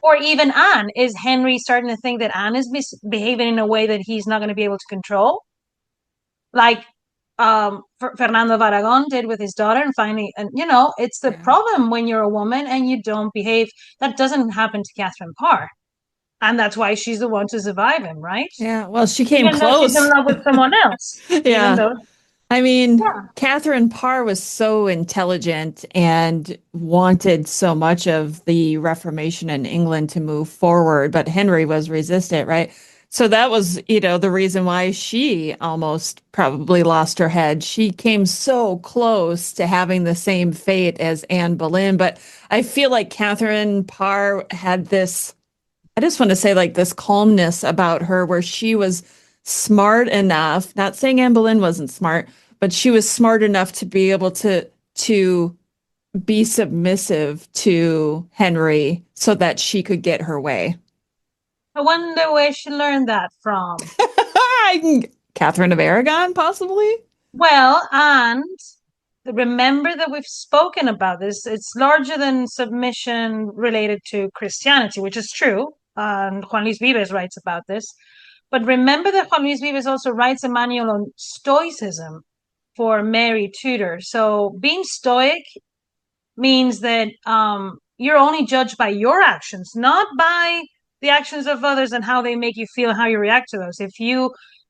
Or even Anne? Is Henry starting to think that Anne is behaving in a way that he's not going to be able to control? Like Fernando of Aragon did with his daughter, and finally, and it's the problem when you're a woman and you don't behave. That doesn't happen to Kateryn Parr, and that's why she's the one to survive him, right? Yeah. Well, she came Even though she's in close. love with someone else. Even Yeah. though, I mean, yeah. Kateryn Parr was so intelligent and wanted so much of the Reformation in England to move forward, but Henry was resistant, right? So that was, the reason why she almost probably lost her head. She came so close to having the same fate as Anne Boleyn, but I feel like Kateryn Parr had this, I just want to say like this calmness about her where she was smart enough, not saying Anne Boleyn wasn't smart, but she was smart enough to be able to be submissive to Henry so that she could get her way. I wonder where she learned that from. Catherine of Aragon, possibly? Well, and remember that we've spoken about this. It's larger than submission related to Christianity, which is true. And Juan Luis Vives writes about this. But remember that Juan Luis Vives also writes a manual on Stoicism for Mary Tudor. So being Stoic means that you're only judged by your actions, not by the actions of others and how they make you feel and how you react to those.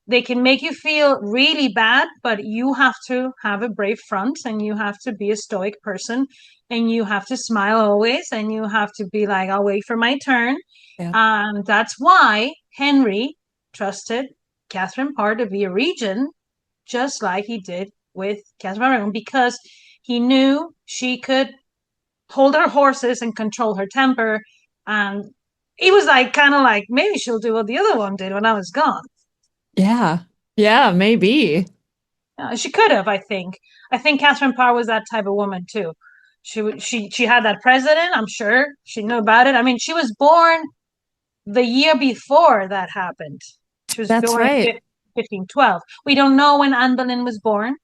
They can make you feel really bad, but you have to have a brave front, and you have to be a stoic person, and you have to smile always, and you have to be like, I'll wait for my turn. Yeah. And that's why Henry trusted Kateryn Parr to be a regent, just like he did with Catherine of Aragon, because he knew she could hold her horses and control her temper. And he was like, kind of like, maybe she'll do what the other one did when I was gone. Yeah. Yeah, maybe. She could have, I think. I think Kateryn Parr was that type of woman too. She had that president. I'm sure she knew about it. I mean, she was born the year before that happened. She was That's born right. in 1512. We don't know when Anne Boleyn was born.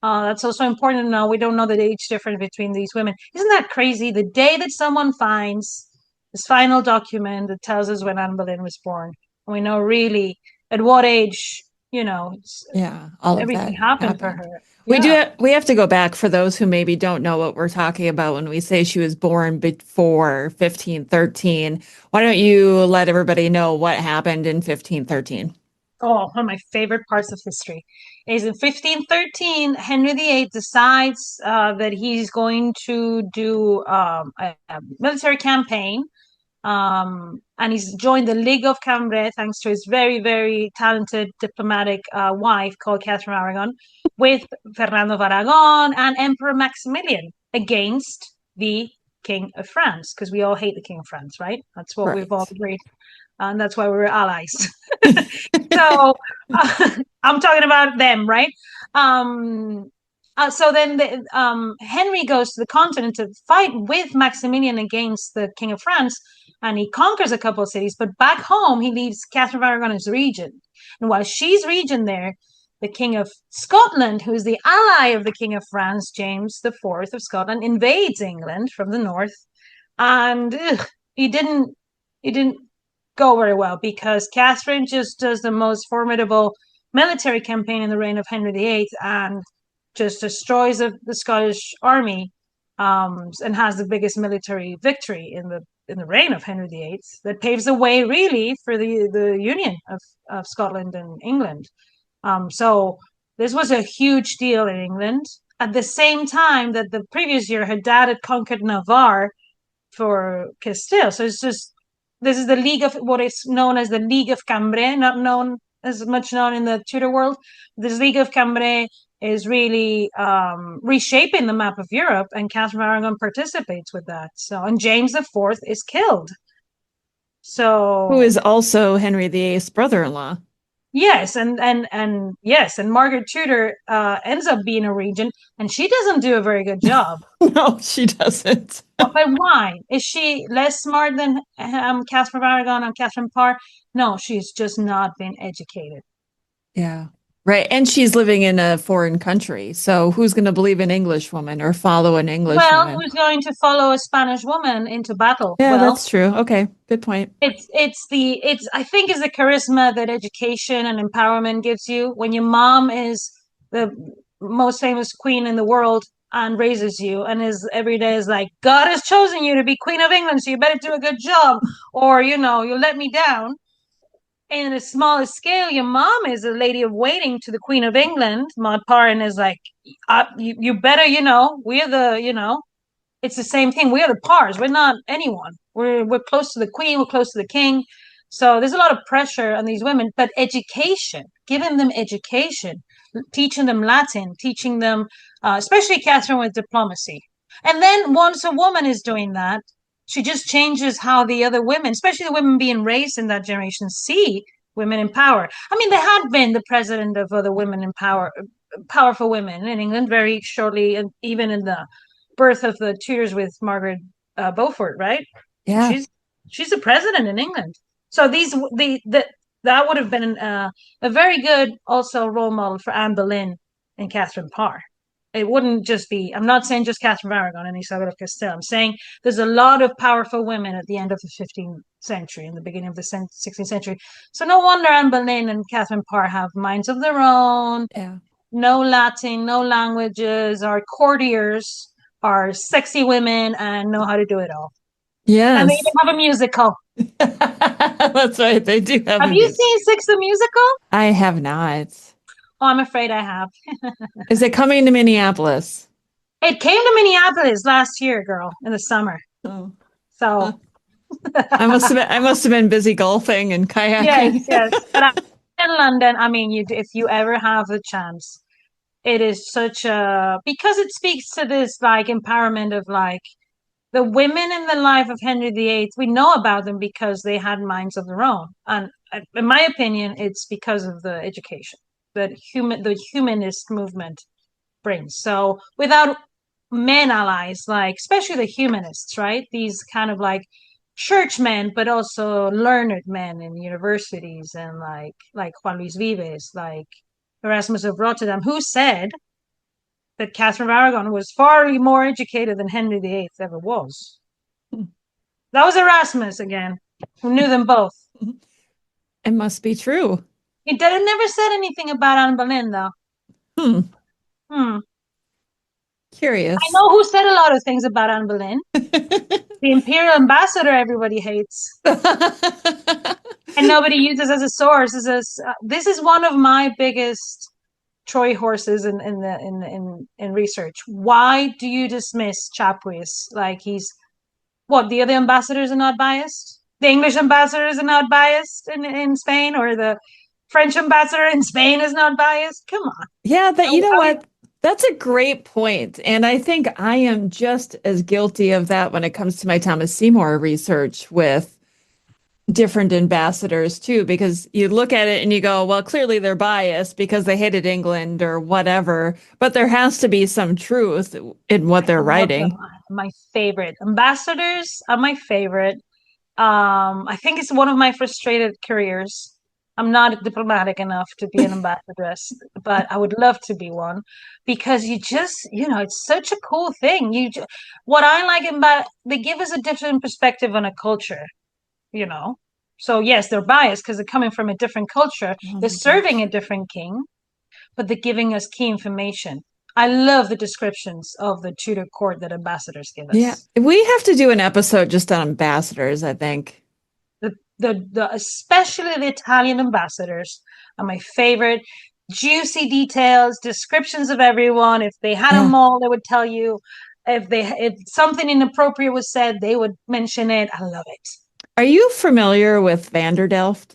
That's also important to know. We don't know the age difference between these women. Isn't that crazy? The day that someone finds this final document that tells us when Anne Boleyn was born, and we know really at what age, Yeah, all of everything that happened for her. We have to go back for those who maybe don't know what we're talking about when we say she was born before 1513. Why don't you let everybody know what happened in 1513? Oh, one of my favorite parts of history is in 1513, Henry VIII decides that he's going to do a military campaign. And he's joined the League of Cambrai thanks to his very, very talented diplomatic wife called Catherine of Aragon, with Fernando of Aragon and Emperor Maximilian against the King of France, because we all hate the King of France, right? That's what we've all agreed. And that's why we're allies. So I'm talking about them, right? So then Henry goes to the continent to fight with Maximilian against the King of France, and he conquers a couple of cities. But back home, he leaves Catherine of Aragon as regent. And while she's regent there, the King of Scotland, who's the ally of the King of France, James IV of Scotland, invades England from the north. And he didn't go very well, because Catherine just does the most formidable military campaign in the reign of Henry VIII and just destroys the Scottish army, and has the biggest military victory in the reign of Henry VIII that paves the way really for the union of Scotland and England. So this was a huge deal in England. At the same time that the previous year, her dad had conquered Navarre for Castile. So it's just This is the League of what is known as the League of Cambrai, not known as much known in the Tudor world. This League of Cambrai is really reshaping the map of Europe, and Catherine of Aragon participates with that. So, and James IV is killed. So, who is also Henry VIII's brother-in-law. Yes, and yes, and Margaret Tudor ends up being a regent, and she doesn't do a very good job. No, she doesn't. But why? Is she less smart than Catherine of Aragon and Kateryn Parr? No, she's just not been educated. Yeah. Right. And she's living in a foreign country. So who's going to believe an English woman or follow an English woman? Who's going to follow a Spanish woman into battle? Yeah, that's true. Okay. Good point. I think it's the charisma that education and empowerment gives you. When your mom is the most famous queen in the world and raises you and is every day is like, God has chosen you to be Queen of England, so you better do a good job, or you let me down. In a smaller scale, your mom is a lady of waiting to the Queen of England, Maud Parr, and is like, you better, we're the, it's the same thing. We are the Parrs. We're not anyone. We're close to the Queen. We're close to the King. So there's a lot of pressure on these women. But education, giving them education, teaching them Latin, teaching them, especially Catherine with diplomacy. And then once a woman is doing that, she just changes how the other women, especially the women being raised in that generation, see women in power. I mean, there had been the president of other women in power, powerful women in England very shortly, and even in the birth of the Tudors with Margaret Beaufort, right? Yeah, she's the president in England. So that would have been a very good also role model for Anne Boleyn and Kateryn Parr. It wouldn't just be, I'm not saying just Catherine of Aragon and Isabel of Castile. I'm saying there's a lot of powerful women at the end of the 15th century and the beginning of the 16th century. So no wonder Anne Boleyn and Kateryn Parr have minds of their own. Yeah. No Latin, no languages, are courtiers, are sexy women, and know how to do it all. Yes. And they even have a musical. That's right. They do have you seen Six the Musical? I have not. Oh, I'm afraid I have. Is it coming to Minneapolis? It came to Minneapolis last year, girl, in the summer. Oh. So I must have been busy golfing and kayaking. Yes. But in London, I mean, if you ever have the chance, it is such a, because it speaks to this like empowerment of like the women in the life of Henry VIII. We know about them because they had minds of their own, and in my opinion, it's because of the education that the humanist movement brings. So without men allies, like especially the humanists, right? These kind of like churchmen, but also learned men in universities, and like Juan Luis Vives, like Erasmus of Rotterdam, who said that Catherine of Aragon was far more educated than Henry VIII ever was. That was Erasmus again, who knew them both. It must be true. He never said anything about Anne Boleyn, though. Curious. I know who said a lot of things about Anne Boleyn. The Imperial Ambassador everybody hates. And nobody uses as a source. This is one of my biggest Troy horses in research. Why do you dismiss Chapuis? Like the other ambassadors are not biased? The English ambassadors are not biased in Spain, or the French ambassador in Spain is not biased? Come on. Yeah, you know what? That's a great point. And I think I am just as guilty of that when it comes to my Thomas Seymour research with different ambassadors too, because you look at it and you go, well, clearly they're biased because they hated England or whatever, but there has to be some truth in what they're writing. My favorite ambassadors are my favorite. I think it's one of my frustrated careers. I'm not diplomatic enough to be an ambassadress, but I would love to be one, because you just, it's such a cool thing. What I like about, they give us a different perspective on a culture, So yes, they're biased because they're coming from a different culture. They're serving a different king, but they're giving us key information. I love the descriptions of the Tudor court that ambassadors give us. Yeah, we have to do an episode just on ambassadors, I think. Especially the Italian ambassadors are my favorite. Juicy details, descriptions of everyone. If they had a mole, they would tell you. If something inappropriate was said, they would mention it. I love it. Are you familiar with Vanderdelft?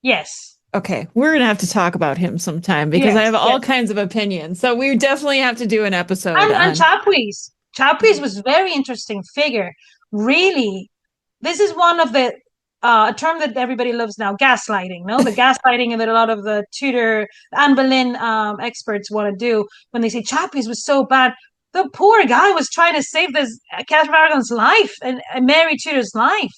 Yes. Okay, we're going to have to talk about him sometime because I have all kinds of opinions. So we definitely have to do an episode And Chapuis. Chapuis was a very interesting figure. Really, this is one of the a term that everybody loves now, gaslighting. No, the gaslighting that a lot of the Tudor Anne Boleyn experts want to do when they say Chapuis was so bad. The poor guy was trying to save this Catherine of Aragon's life and Mary Tudor's life.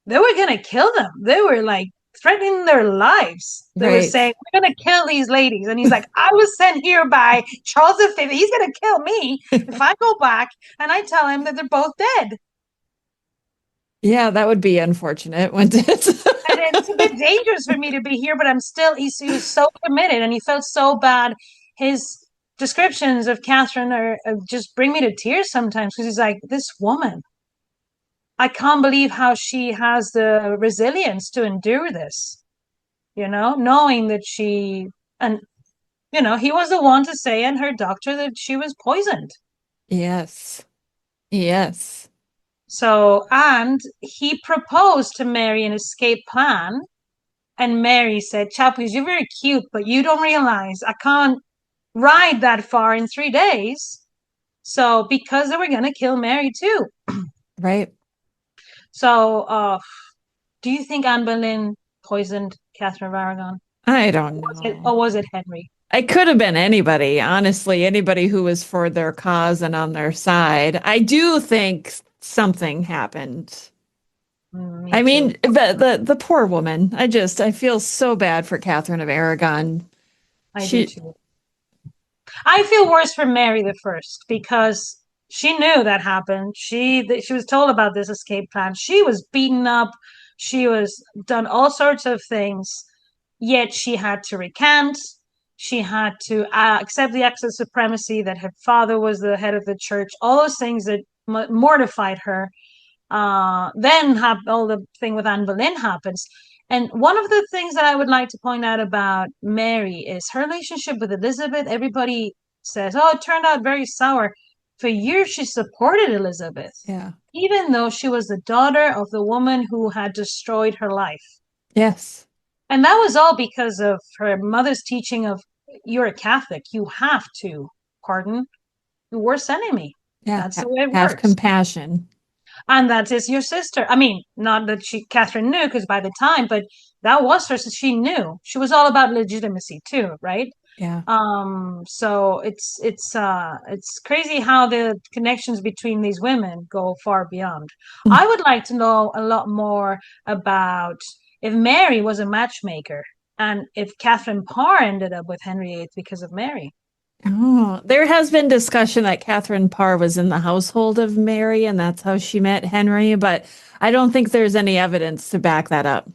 They were gonna kill them. They were like threatening their lives. They were saying, "We're gonna kill these ladies," and he's like, "I was sent here by Charles V. He's gonna kill me if I go back and I tell him that they're both dead." Yeah, that would be unfortunate, wouldn't it? And it's a bit dangerous for me to be here, but I'm still. He was so committed, and he felt so bad. His descriptions of Catherine are just bring me to tears sometimes because he's like, "This woman, I can't believe how she has the resilience to endure this, knowing that and he was the one to say and her doctor that she was poisoned." Yes. Yes. So, and he proposed to Mary an escape plan. And Mary said, "Chapuis, you're very cute, but you don't realize I can't ride that far in 3 days." So, because they were going to kill Mary too. Right. So, do you think Anne Boleyn poisoned Catherine of Aragon? I don't know. Or was it Henry? It could have been anybody, honestly, anybody who was for their cause and on their side. I do think something happened. I mean, the poor woman. I feel so bad for Catherine of Aragon. I do too. I feel worse for Mary the First because she knew that happened. She was told about this escape plan. She was beaten up. She was done all sorts of things. Yet she had to recant. She had to accept the acts of supremacy that her father was the head of the church. All those things that mortified her. Then all the thing with Anne Boleyn happens. And one of the things that I would like to point out about Mary is her relationship with Elizabeth. Everybody says, "Oh, it turned out very sour." For years, she supported Elizabeth. Yeah. Even though she was the daughter of the woman who had destroyed her life. Yes. And that was all because of her mother's teaching of, you're a Catholic, you have to pardon your worst enemy. Yeah. That's the way it have works. Compassion. And that is your sister. I mean, not that Catherine knew, because by the time, but that was her. So she knew. She was all about legitimacy too, right? Yeah. So it's crazy how the connections between these women go far beyond. I would like to know a lot more about if Mary was a matchmaker and if Kateryn Parr ended up with Henry VIII because of Mary. Oh, there has been discussion that Kateryn Parr was in the household of Mary and that's how she met Henry, but I don't think there's any evidence to back that up.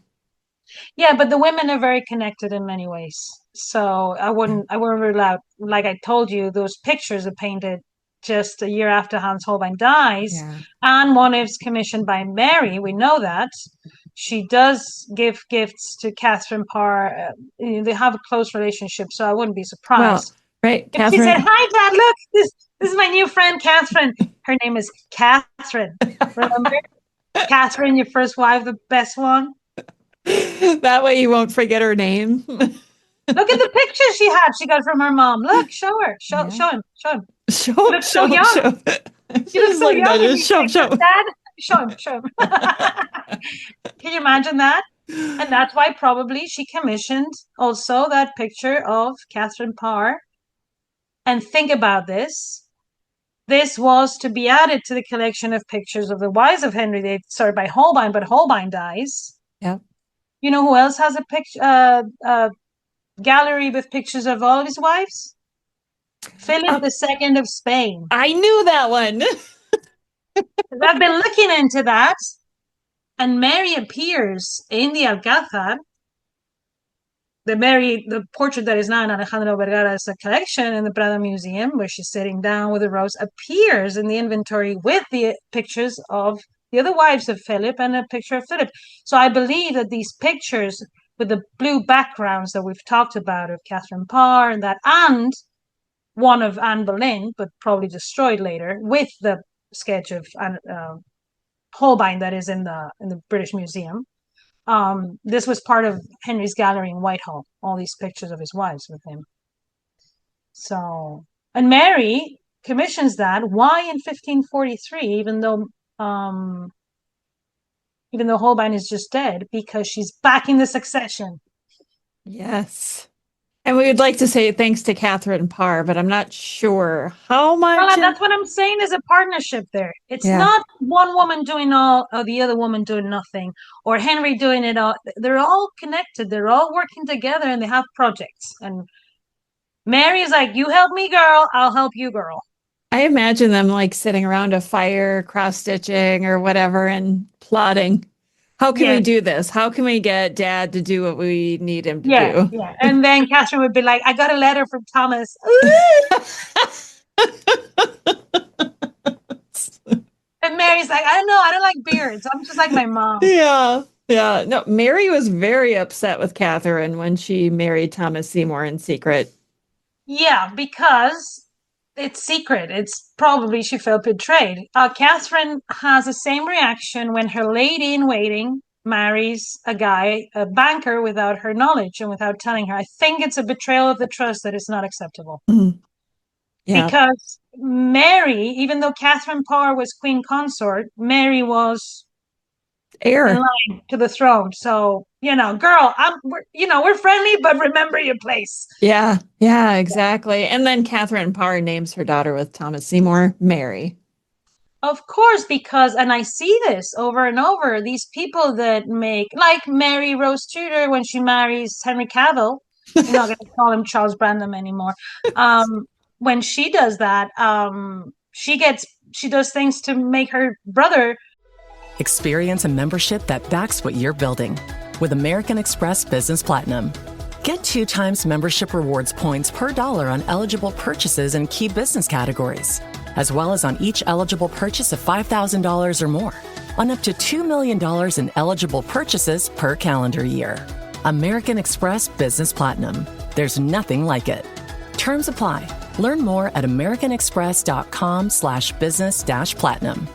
Yeah, but the women are very connected in many ways. So I wouldn't rule out, like I told you, those pictures are painted just a year after Hans Holbein dies. Yeah. And one is commissioned by Mary. We know that. She does give gifts to Kateryn Parr. They have a close relationship, so I wouldn't be surprised. Well, right, if she said, "Hi, Dad, look, this is my new friend, Catherine." Her name is Catherine. Remember? Catherine, your first wife, the best one. That way you won't forget her name. Look at the picture she had. She got from her mom. Look, show her. Show him. Show him. Show you look so young. You look so young. Show. Dad, show him. Can you imagine that? And that's why probably she commissioned also that picture of Kateryn Parr. And think about this. This was to be added to the collection of pictures of the wives of Henry VIII, sorry, by Holbein, but Holbein dies. Yeah. You know who else has a picture, gallery with pictures of all of his wives? Philip II of Spain. I knew that one. I've been looking into that. And Mary appears in the Alcázar. The portrait that is now in Alejandro Vergara's collection in the Prado Museum, where she's sitting down with a rose, appears in the inventory with the pictures of the other wives of Philip and a picture of Philip. So I believe that these pictures with the blue backgrounds that we've talked about of Kateryn Parr and one of Anne Boleyn, but probably destroyed later, with the sketch of Holbein that is in the British Museum. This was part of Henry's gallery in Whitehall, all these pictures of his wives with him. So, and Mary commissions that. Why in 1543, even though Holbein is just dead? Because she's backing the succession. Yes. And we would like to say thanks to Kateryn Parr, but I'm not sure how much. Well, that's what I'm saying, is a partnership there. It's not one woman doing all, or the other woman doing nothing, or Henry doing it all. They're all connected. They're all working together, and they have projects. And Mary is like, you help me, girl. I'll help you, girl. I imagine them like sitting around a fire, cross-stitching or whatever, and plotting. How can we do this? How can we get Dad to do what we need him to do? Yeah. And then Catherine would be like, I got a letter from Thomas. And Mary's like, I don't know. I don't like beards. I'm just like my mom. Yeah. No, Mary was very upset with Catherine when she married Thomas Seymour in secret. Yeah, because it's secret. It's probably she felt betrayed. Catherine has the same reaction when her lady in waiting marries a banker, without her knowledge and without telling her. I think it's a betrayal of the trust that is not acceptable. Mm-hmm. Yeah. Because Mary, even though Kateryn Parr was queen consort, Mary was heir in line to the throne. So, girl, we're friendly, but remember your place. Yeah, exactly. And then Kateryn Parr names her daughter with Thomas Seymour, Mary. Of course, because, and I see this over and over, these people that make, like Mary Rose Tudor when she marries Henry Cavill, I'm not going to call him Charles Brandon anymore. When she does that, she does things to make her brother. Experience a membership that backs what you're building with American Express Business Platinum. Get 2 times membership rewards points per dollar on eligible purchases in key business categories, as well as on each eligible purchase of $5,000 or more, on up to $2 million in eligible purchases per calendar year. American Express Business Platinum. There's nothing like it. Terms apply. Learn more at americanexpress.com/business-platinum.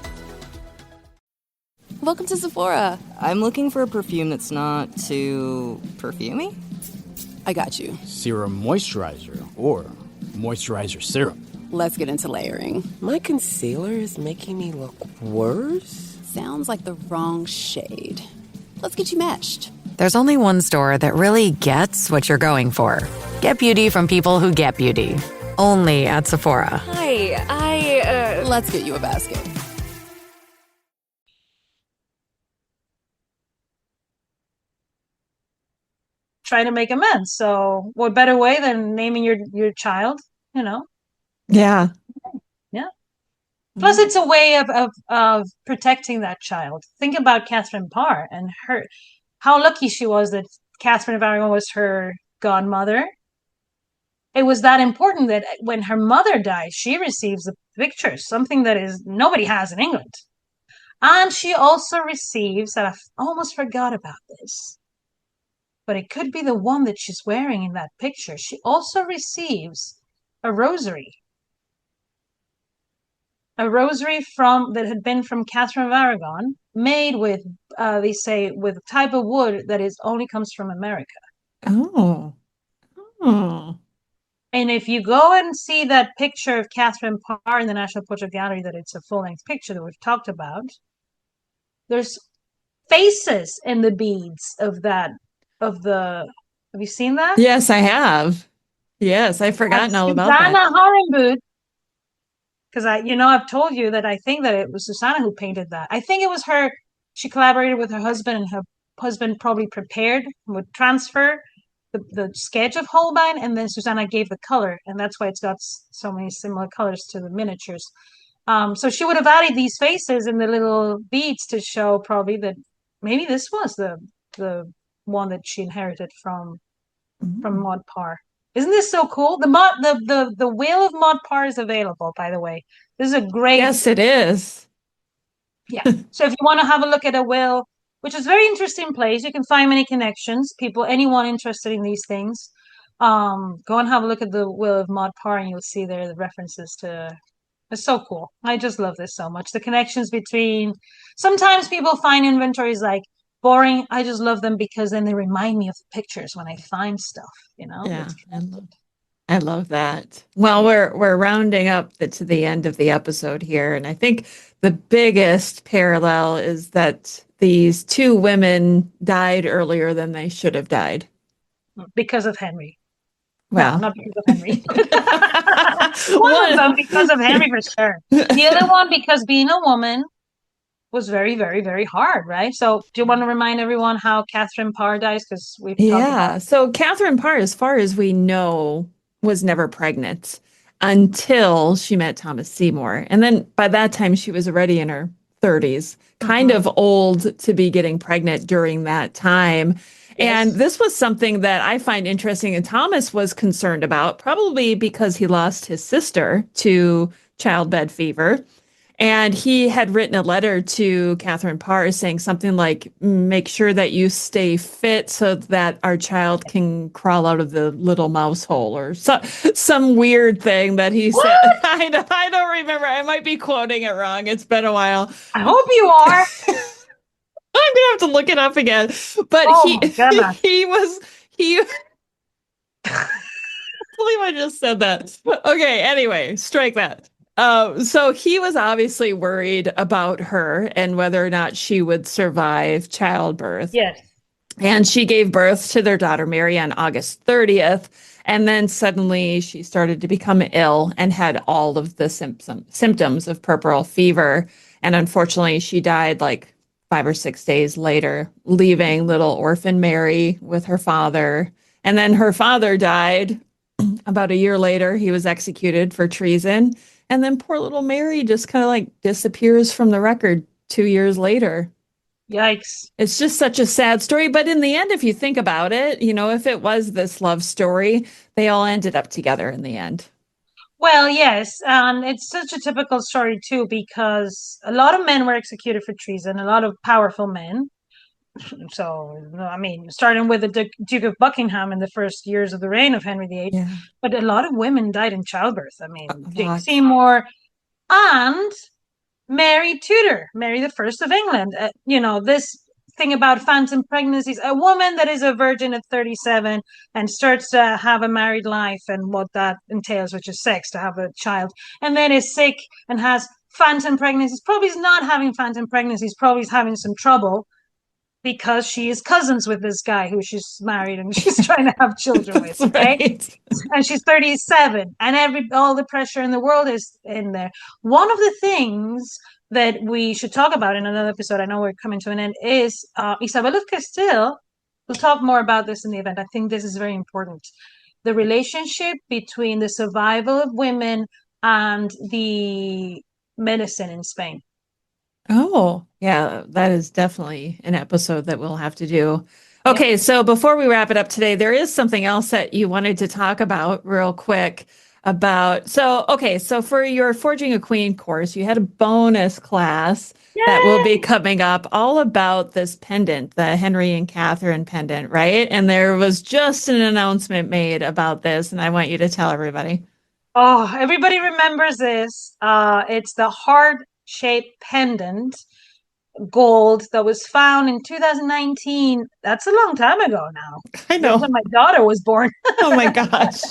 Welcome to Sephora. I'm looking for a perfume that's not too perfumey. I got you. Serum moisturizer or moisturizer serum. Let's get into layering. My concealer is making me look worse. Sounds like the wrong shade. Let's get you matched. There's only one store that really gets what you're going for. Get beauty from people who get beauty. Only at Sephora. Hi, Let's get you a basket. Trying to make amends. So what better way than naming your child, Yeah. Plus it's a way of protecting that child. Think about Kateryn Parr and how lucky she was that Catherine of Aragon was her godmother. It was that important that when her mother died, she receives the pictures, something that nobody has in England. And she also receives, and I almost forgot about this, but it could be the one that she's wearing in that picture. She also receives a rosary. A rosary that had been from Catherine of Aragon, made with, they say, with a type of wood that only comes from America. Oh. And if you go and see that picture of Kateryn Parr in the National Portrait Gallery, that it's a full-length picture that we've talked about, there's faces in the beads have you seen that? Yes, I have. Yes, I've forgotten all about that. Susanna Horenboot, because I've told you that I think that it was Susanna who painted that. I think it was her. She collaborated with her husband, and her husband probably would transfer the sketch of Holbein, and then Susanna gave the color, and that's why it's got so many similar colors to the miniatures. So she would have added these faces in the little beads to show probably that maybe this was the one that she inherited from Maud Parr. Isn't this so cool? The will of Maud Parr is available, by the way. This is a great. Yes, it is. Yeah. So if you want to have a look at a will, which is a very interesting place, you can find many connections. Anyone interested in these things, go and have a look at the will of Maud Parr, and you'll see there the references to It's so cool. I just love this so much. The connections between, sometimes people find inventories like boring. I just love them because then they remind me of the pictures when I find stuff, Yeah, that's connected. I love that. Well, we're rounding up to the end of the episode here, and I think the biggest parallel is that these two women died earlier than they should have died. Because of Henry. Well, no, not because of Henry. One of them because of Henry for sure. The other one because being a woman was very, very, very hard, right? So do you want to remind everyone how Kateryn Parr dies? Because we've talked about it. So Kateryn Parr, as far as we know, was never pregnant until she met Thomas Seymour. And then by that time, she was already in her 30s, kind of old to be getting pregnant during that time. And this was something that I find interesting, and Thomas was concerned about, probably because he lost his sister to childbed fever. And he had written a letter to Kateryn Parr saying something like, make sure that you stay fit so that our child can crawl out of the little mouse hole, or some weird thing that he said. I don't remember. I might be quoting it wrong. It's been a while. I hope you are. I'm gonna have to look it up again. But he I believe I just said that. Okay, anyway, strike that. So he was obviously worried about her and whether or not she would survive childbirth. Yes. And she gave birth to their daughter Mary on August 30th. And then suddenly she started to become ill and had all of the symptoms of puerperal fever. And unfortunately, she died like 5 or 6 days later, leaving little orphan Mary with her father. And then her father died about a year later. He was executed for treason. And then poor little Mary just kind of like disappears from the record 2 years later. Yikes. It's just such a sad story. But in the end, if you think about it, if it was this love story, they all ended up together in the end. Well, yes, and it's such a typical story too, because a lot of men were executed for treason, a lot of powerful men. So, I mean, starting with the Duke of Buckingham in the first years of the reign of Henry VIII, but a lot of women died in childbirth. I mean, Jane Seymour and Mary Tudor, Mary the First of England. This thing about phantom pregnancies, a woman that is a virgin at 37 and starts to have a married life and what that entails, which is sex, to have a child, and then is sick and has phantom pregnancies, probably is not having phantom pregnancies, probably is having some trouble because she is cousins with this guy who she's married and she's trying to have children with, okay? Right. And she's 37 and all the pressure in the world is in there. One of the things that we should talk about in another episode, I know we're coming to an end, is Isabel of Castile. We'll talk more about this in the event. I think this is very important. The relationship between the survival of women and the medicine in Spain. Oh, yeah, that is definitely an episode that we'll have to do. Okay, so before we wrap it up today, there is something else that you wanted to talk about real quick about. So for your Forging a Queen course, you had a bonus class that will be coming up all about this pendant, the Henry and Kateryn pendant, right? And there was just an announcement made about this, and I want you to tell everybody. Oh, everybody remembers this. It's the heart-shaped pendant, gold, that was found in 2019. That's a long time ago now. I know. When my daughter was born. Oh my gosh.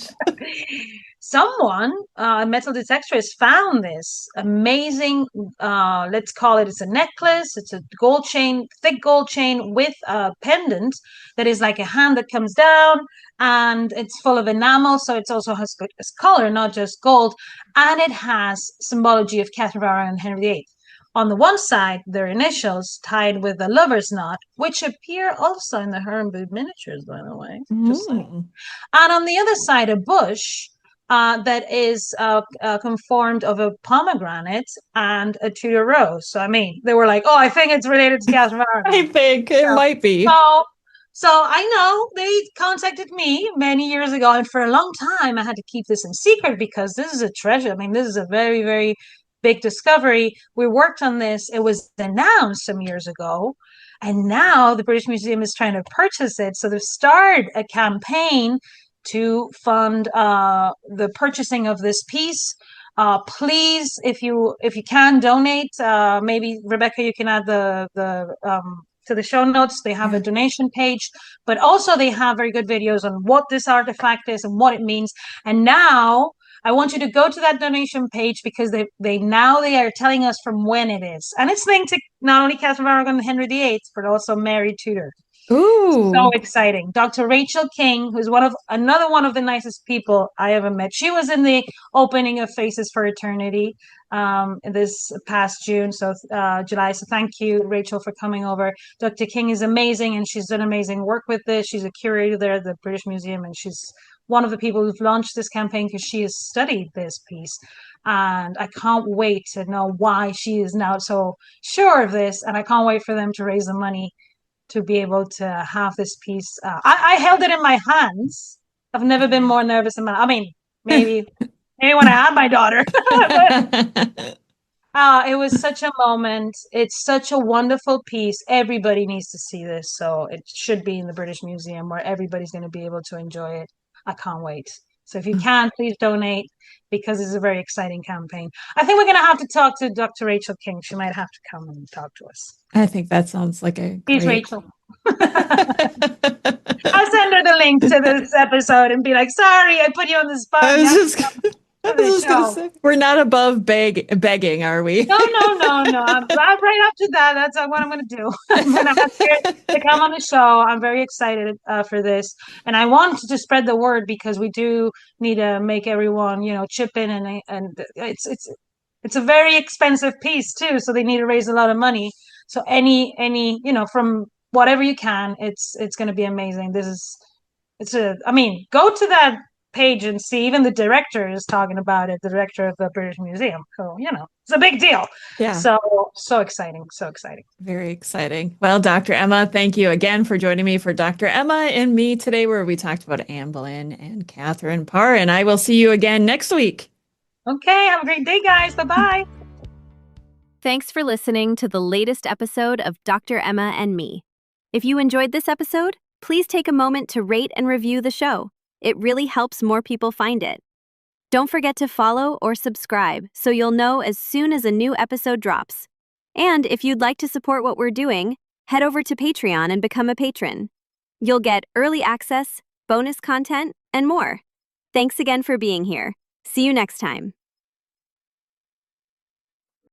Someone, a metal detectorist, found this amazing, let's call it's a necklace. It's a gold chain, thick gold chain with a pendant that is like a hand that comes down, and it's full of enamel. So it also has color, not just gold. And it has symbology of Kateryn Parr and Henry VIII. On the one side, their initials tied with a lover's knot, which appear also in the Herrenboot miniatures, by the way. Just saying. And on the other side, a bush that is conformed of a pomegranate and a Tudor rose. So, I mean, they were like, I think it's related to Kateryn Parr. I think it might be. So I know they contacted me many years ago, and for a long time, I had to keep this in secret because this is a treasure. I mean, this is a very, very big discovery. We worked on this. It was announced some years ago, and now the British Museum is trying to purchase it. So they've started a campaign to fund the purchasing of this piece. Please, if you can donate, maybe Rebecca, you can add the to the show notes. They have a donation page, but also they have very good videos on what this artifact is and what it means. And now I want you to go to that donation page because they are telling us from when it is, and it's linked to not only Catherine of Aragon and Henry VIII, but also Mary Tudor. Ooh, so exciting! Dr. Rachel King, who's another one of the nicest people I ever met. She was in the opening of Faces for Eternity this past June, so July. So thank you, Rachel, for coming over. Dr. King is amazing, and she's done amazing work with this. She's a curator there at the British Museum, and she's one of the people who've launched this campaign because she has studied this piece. And I can't wait to know why she is now so sure of this, and I can't wait for them to raise the money to be able to have this piece. I held it in my hands. I've never been more nervous in my. I mean, maybe when I had my daughter. It was such a moment. It's such a wonderful piece. Everybody needs to see this, so it should be in the British Museum where everybody's going to be able to enjoy it. I can't wait. So if you can, please donate because it's a very exciting campaign. I think we're going to have to talk to Dr. Rachel King. She might have to come and talk to us. I think that sounds like a He's great... Rachel. I'll send her the link to this episode and be like, sorry, I put you on the spot. I was just gonna say, we're not above begging, are we? No. I'm right up to that. That's what I'm going to do. I'm going to ask her to come on the show. I'm very excited for this. And I want to spread the word because we do need to make everyone, chip in. And it's a very expensive piece, too. So they need to raise a lot of money. So any from whatever you can, it's going to be amazing. Go to that page and see, even the director is talking about it, the director of the British Museum. So, it's a big deal. Yeah. So exciting. So exciting. Very exciting. Well, Dr. Emma, thank you again for joining me for Dr. Emma and Me today, where we talked about Anne Boleyn and Kateryn Parr. And I will see you again next week. Okay. Have a great day, guys. Bye-bye. Thanks for listening to the latest episode of Dr. Emma and Me. If you enjoyed this episode, please take a moment to rate and review the show. It really helps more people find it. Don't forget to follow or subscribe so you'll know as soon as a new episode drops. And if you'd like to support what we're doing, head over to Patreon and become a patron. You'll get early access, bonus content, and more. Thanks again for being here. See you next time.